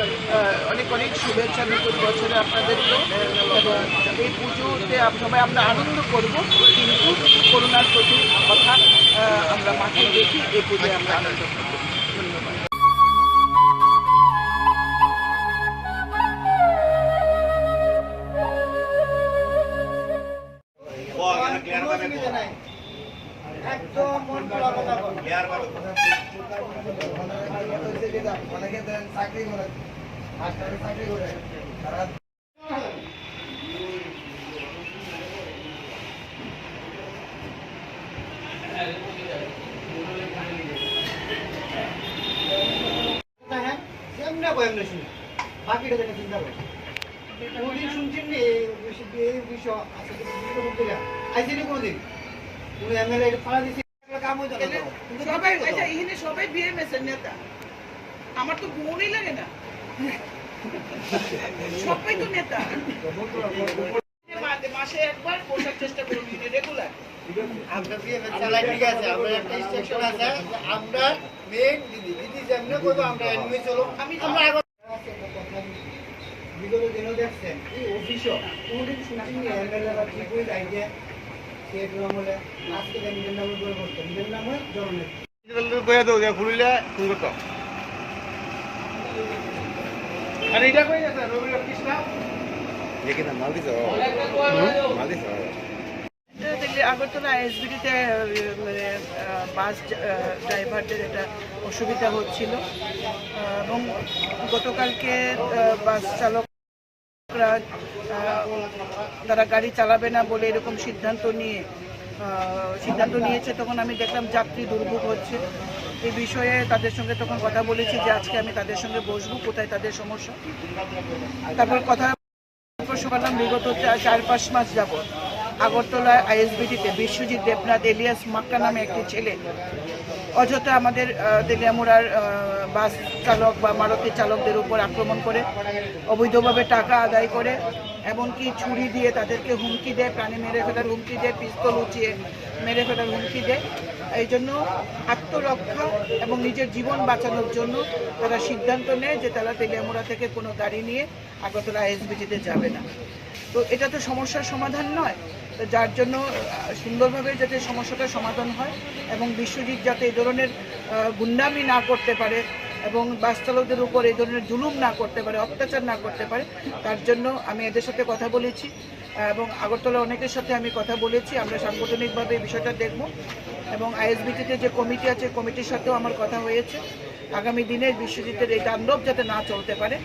অনেক অনেক শুভেচ্ছা নতুন বছরে আপনাদেরকেও। এবং এই পুজোতে সবাই আমরা আনন্দ করব, কিন্তু করোনার প্রতি কথা আমরা মাথায় রেখে এই পুজোয় আমরা আনন্দ করব। ধন্যবাদ। একদম মন খোলা কথা বল। সবাই বিএমএস এর নেতা আমার তো বোনই লাগে না সবাই তো নেতা মাসে একবার বসার চেষ্টা করুন রেগুলার আমরা বিএমএস চালাই ঠিক আছে আমরা একটা ইনস্ট্রাকশন আছে আমরা মেন দিদি যেমন করবো আমরা এনমি চলো আমরা বিগত দিনও দেখছেন এই অফিসও কোনদিন শুটিং এমএলএ বা ট্রিপুল আইডিয়া সেট আমলে আজকে নিজের নামে করে করতে নিজের নামে জরুরি কইয়া দাও যে খুলিলে ফোন করতে আরে এটা কই আছে রবি কৃষ্ণ দেখি না মাল দিছো মাল দিছো আগরতলা এসবিটিতে মানে বাস ড্রাইভারদের এটা অসুবিধা হচ্ছিল এবং গতকালকে বাস চালকরা তারা গাড়ি চালাবে না বলে এরকম সিদ্ধান্ত নিয়েছে তখন আমি দেখলাম যাত্রী দুর্ভোগ হচ্ছে এই বিষয়ে তাদের সঙ্গে তখন কথা বলেছি যে আজকে আমি তাদের সঙ্গে বসবো কোথায় তাদের সমস্যা তারপর কথা করলাম বিগত 4-5 মাস যাবত আগরতলা আইএসবিটিতে বিশ্বজিৎ দেবনাথ এলিয়াস মাক্কা নামে একটি ছেলে অযথা আমাদের তেলিয়ামুড়ার বাস চালক বা মারুতি চালকদের উপর আক্রমণ করে অবৈধভাবে টাকা আদায় করে এমনকি ছুরি দিয়ে তাদেরকে হুমকি দেয় প্রাণে মেরে ফেলার হুমকি দেয় পিস্তল উঁচিয়ে মেরে ফেলার হুমকি দেয় এই জন্য আত্মরক্ষা এবং নিজের জীবন বাঁচানোর জন্য তারা সিদ্ধান্ত নেয় যে তারা তেলিয়ামুড়া থেকে কোনো গাড়ি নিয়ে আগরতলা আইএসবিটিতে যাবে না তো এটা তো সমস্যার সমাধান নয় যার জন্য সুন্দরভাবে যাতে সমস্যাটার সমাধান হয় এবং বিশ্বজিৎ যাতে এই ধরনের গুন্ডামি না করতে পারে এবং বাস চালকদের উপর এই ধরনের জুলুম না করতে পারে অত্যাচার না করতে পারে তার জন্য আমি এদের সাথে কথা বলেছি এবং আগরতলা অনেকের সাথে আমি কথা বলেছি আমরা সাংগঠনিকভাবে এই বিষয়টা দেখব এবং আইএসবিটিতে যে কমিটি আছে কমিটির সাথেও আমার কথা হয়েছে আগামী দিনে বিশ্বজিতের এই তাণ্ডব যাতে না চলতে পারে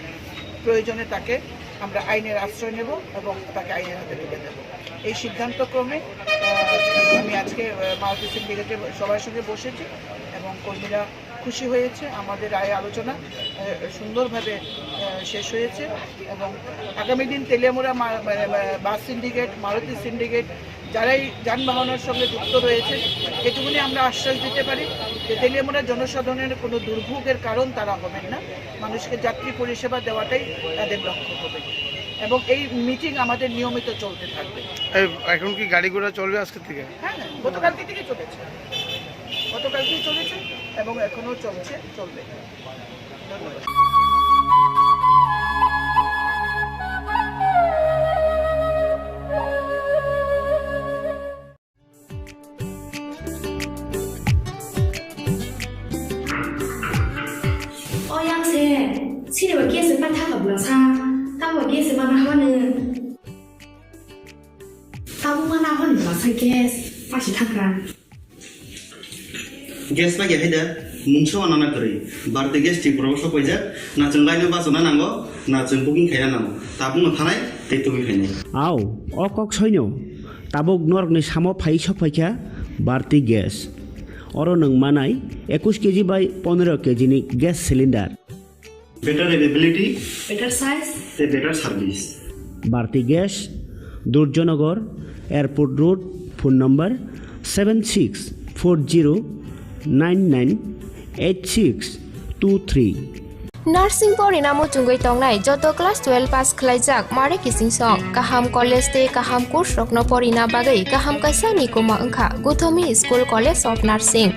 প্রয়োজনে তাকে আমরা আইনের আশ্রয় নেব এবং তাকে আইনের হাতে তুলে দেব এই সিদ্ধান্তক্রমে আমি আজকে মারুতি সিন্ডিকেটের সবার সঙ্গে বসেছি এবং কর্মীরা খুশি হয়েছে আমাদের আলোচনা সুন্দরভাবে শেষ হয়েছে এবং আগামী দিন তেলিয়ামুড়া বাস সিন্ডিকেট মারুতি সিন্ডিকেট যারাই যানবাহনের সঙ্গে যুক্ত রয়েছে এটুকুনি আমরা আশ্বাস দিতে পারি যে তেলিয়ামুড়া জনসাধারণের কোনো দুর্ভোগের কারণ তারা হবেন না মানুষকে যাত্রী পরিষেবা দেওয়াটাই তাদের লক্ষ্য হবে এবং এই মিটিং আমাদের নিয়মিত চলতে থাকবে এখন কি গাড়ি ঘোড়া চলবে আজকে থেকে হ্যাঁ গতকালকে থেকে চলেছে গতকালকেই চলেছে এবং এখনো চলবে ধন্যবাদ现在我给是办他好不了啥，但我给是办他好呢。他不办他好你老是给发起他干。Gas lagi ada, muncul anak kiri. Berarti gas di Purwokerto pojok, nak cenglainnya pas mana nanggo, nak cengpukin kaya nanggo. Tapi ngethanai, tetui kaya. Aw, okok soino. Tabok nork ni samo phai sok phaicha, barti gas. Oro nang manai 21 kg by 15 kg ni gas cylinder. Better availability, better size, better service. Barti gas, Durjonagar, Airport Road, phone number 7640998623. Nursing pori namo chungoi tongnai joto class 12 pass khlaijak mare kising song kaham college te kaham course rokno pori na bagai kaham kaisa ni koma angkha Guthomi School College of Nursing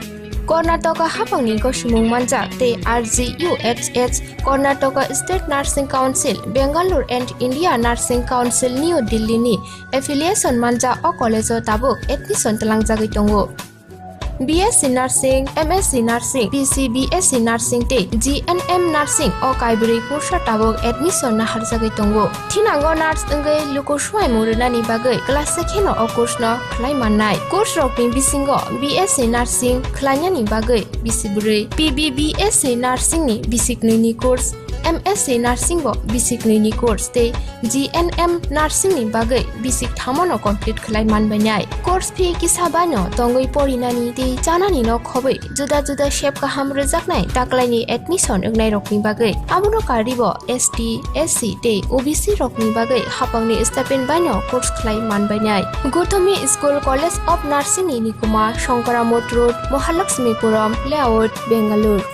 Karnataka hapangni ko sumung manjak te RGUHH Karnataka State Nursing Council Bangalore and India Nursing Council New Delhi ni affiliation manja o college tabuk admission talangjagoi tongo BSc Nursing, MSc Nursing, PC BSc Nursing te GNM Nursing o kaibri kursa tabok admission na harjagai tongo. Thinango nurse engai lukoshwai murunani bagai class sekheno o course no khlai mannai. Course rokni bisingo BSc Nursing khlainyani bagai bisiburi, PBBSc Nursing ni bisiknini course, MSc Nursing bo basic ni course te GNM Nursing ni bagai basic thamono complete khlai manbainai. Course fee kisabano tongoi porinani te janani no khobai juda juda shape ka hamre jaknai taklaini admission egnai rokni bagai abuno karibo ST SC te OBC rokni bagai hapangni stipend bano course khlai manbainai. Gotami School College of Nursing ni Nikuma Shankaramot Road Mahalakshmipuram Layout Bangalore.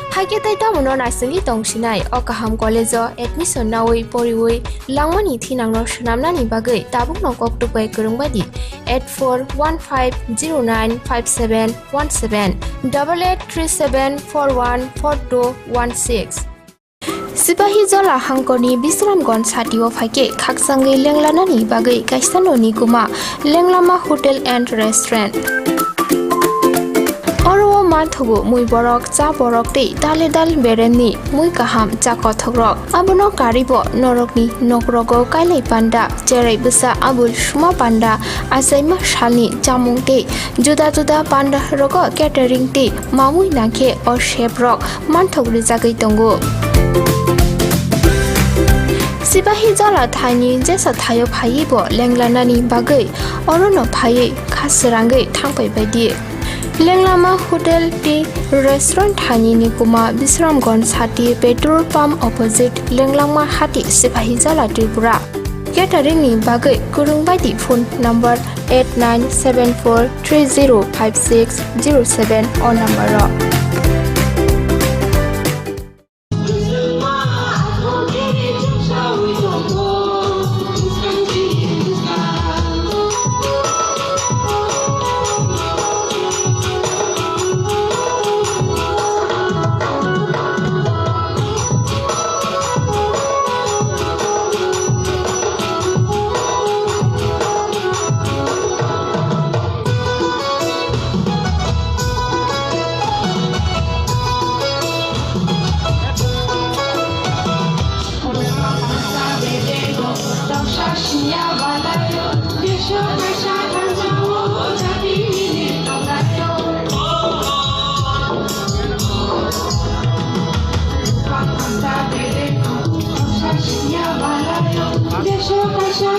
Haike tai tamuno naisali tongsinai o kaham college admission nawi poriwi langmani thinangno shnamnani bagai tabukno koktupai kurungbadi 8415095717 8837414216. Sipahi Jola Hangkoni Bisramgon Satio Fake Kaksangi Lenglanani Bagai Kaistano Nikuma Lenglama Hotel and Restaurant. Oro Mathugu Mui Borok Cha Borok Te Daledal Bereni Mui Kaham Chakothogrok Abono Karibo Norokni Nokrogo Kailai Panda Jerai Busa Abul Shuma Panda Asaima Shani Jamung Te Juda Juda Panda Rogo Catering Te Mamui Nake or Shape Rock Manthog Rizagai Tongo. Sipahi Jola Tani Jesa Tayo Paibo Lenglanani Bagai Orono Pai Kasirangai Tangpai Badi Lenglama Hotel Tea Restaurant Hani Nikuma Bisramgon Hati Petrol Pump Opposite Lenglama Hati Sipahi Jola Tripura. Catering ni Bagai Kurung Badi phone number 8974305607 or number Desho kasha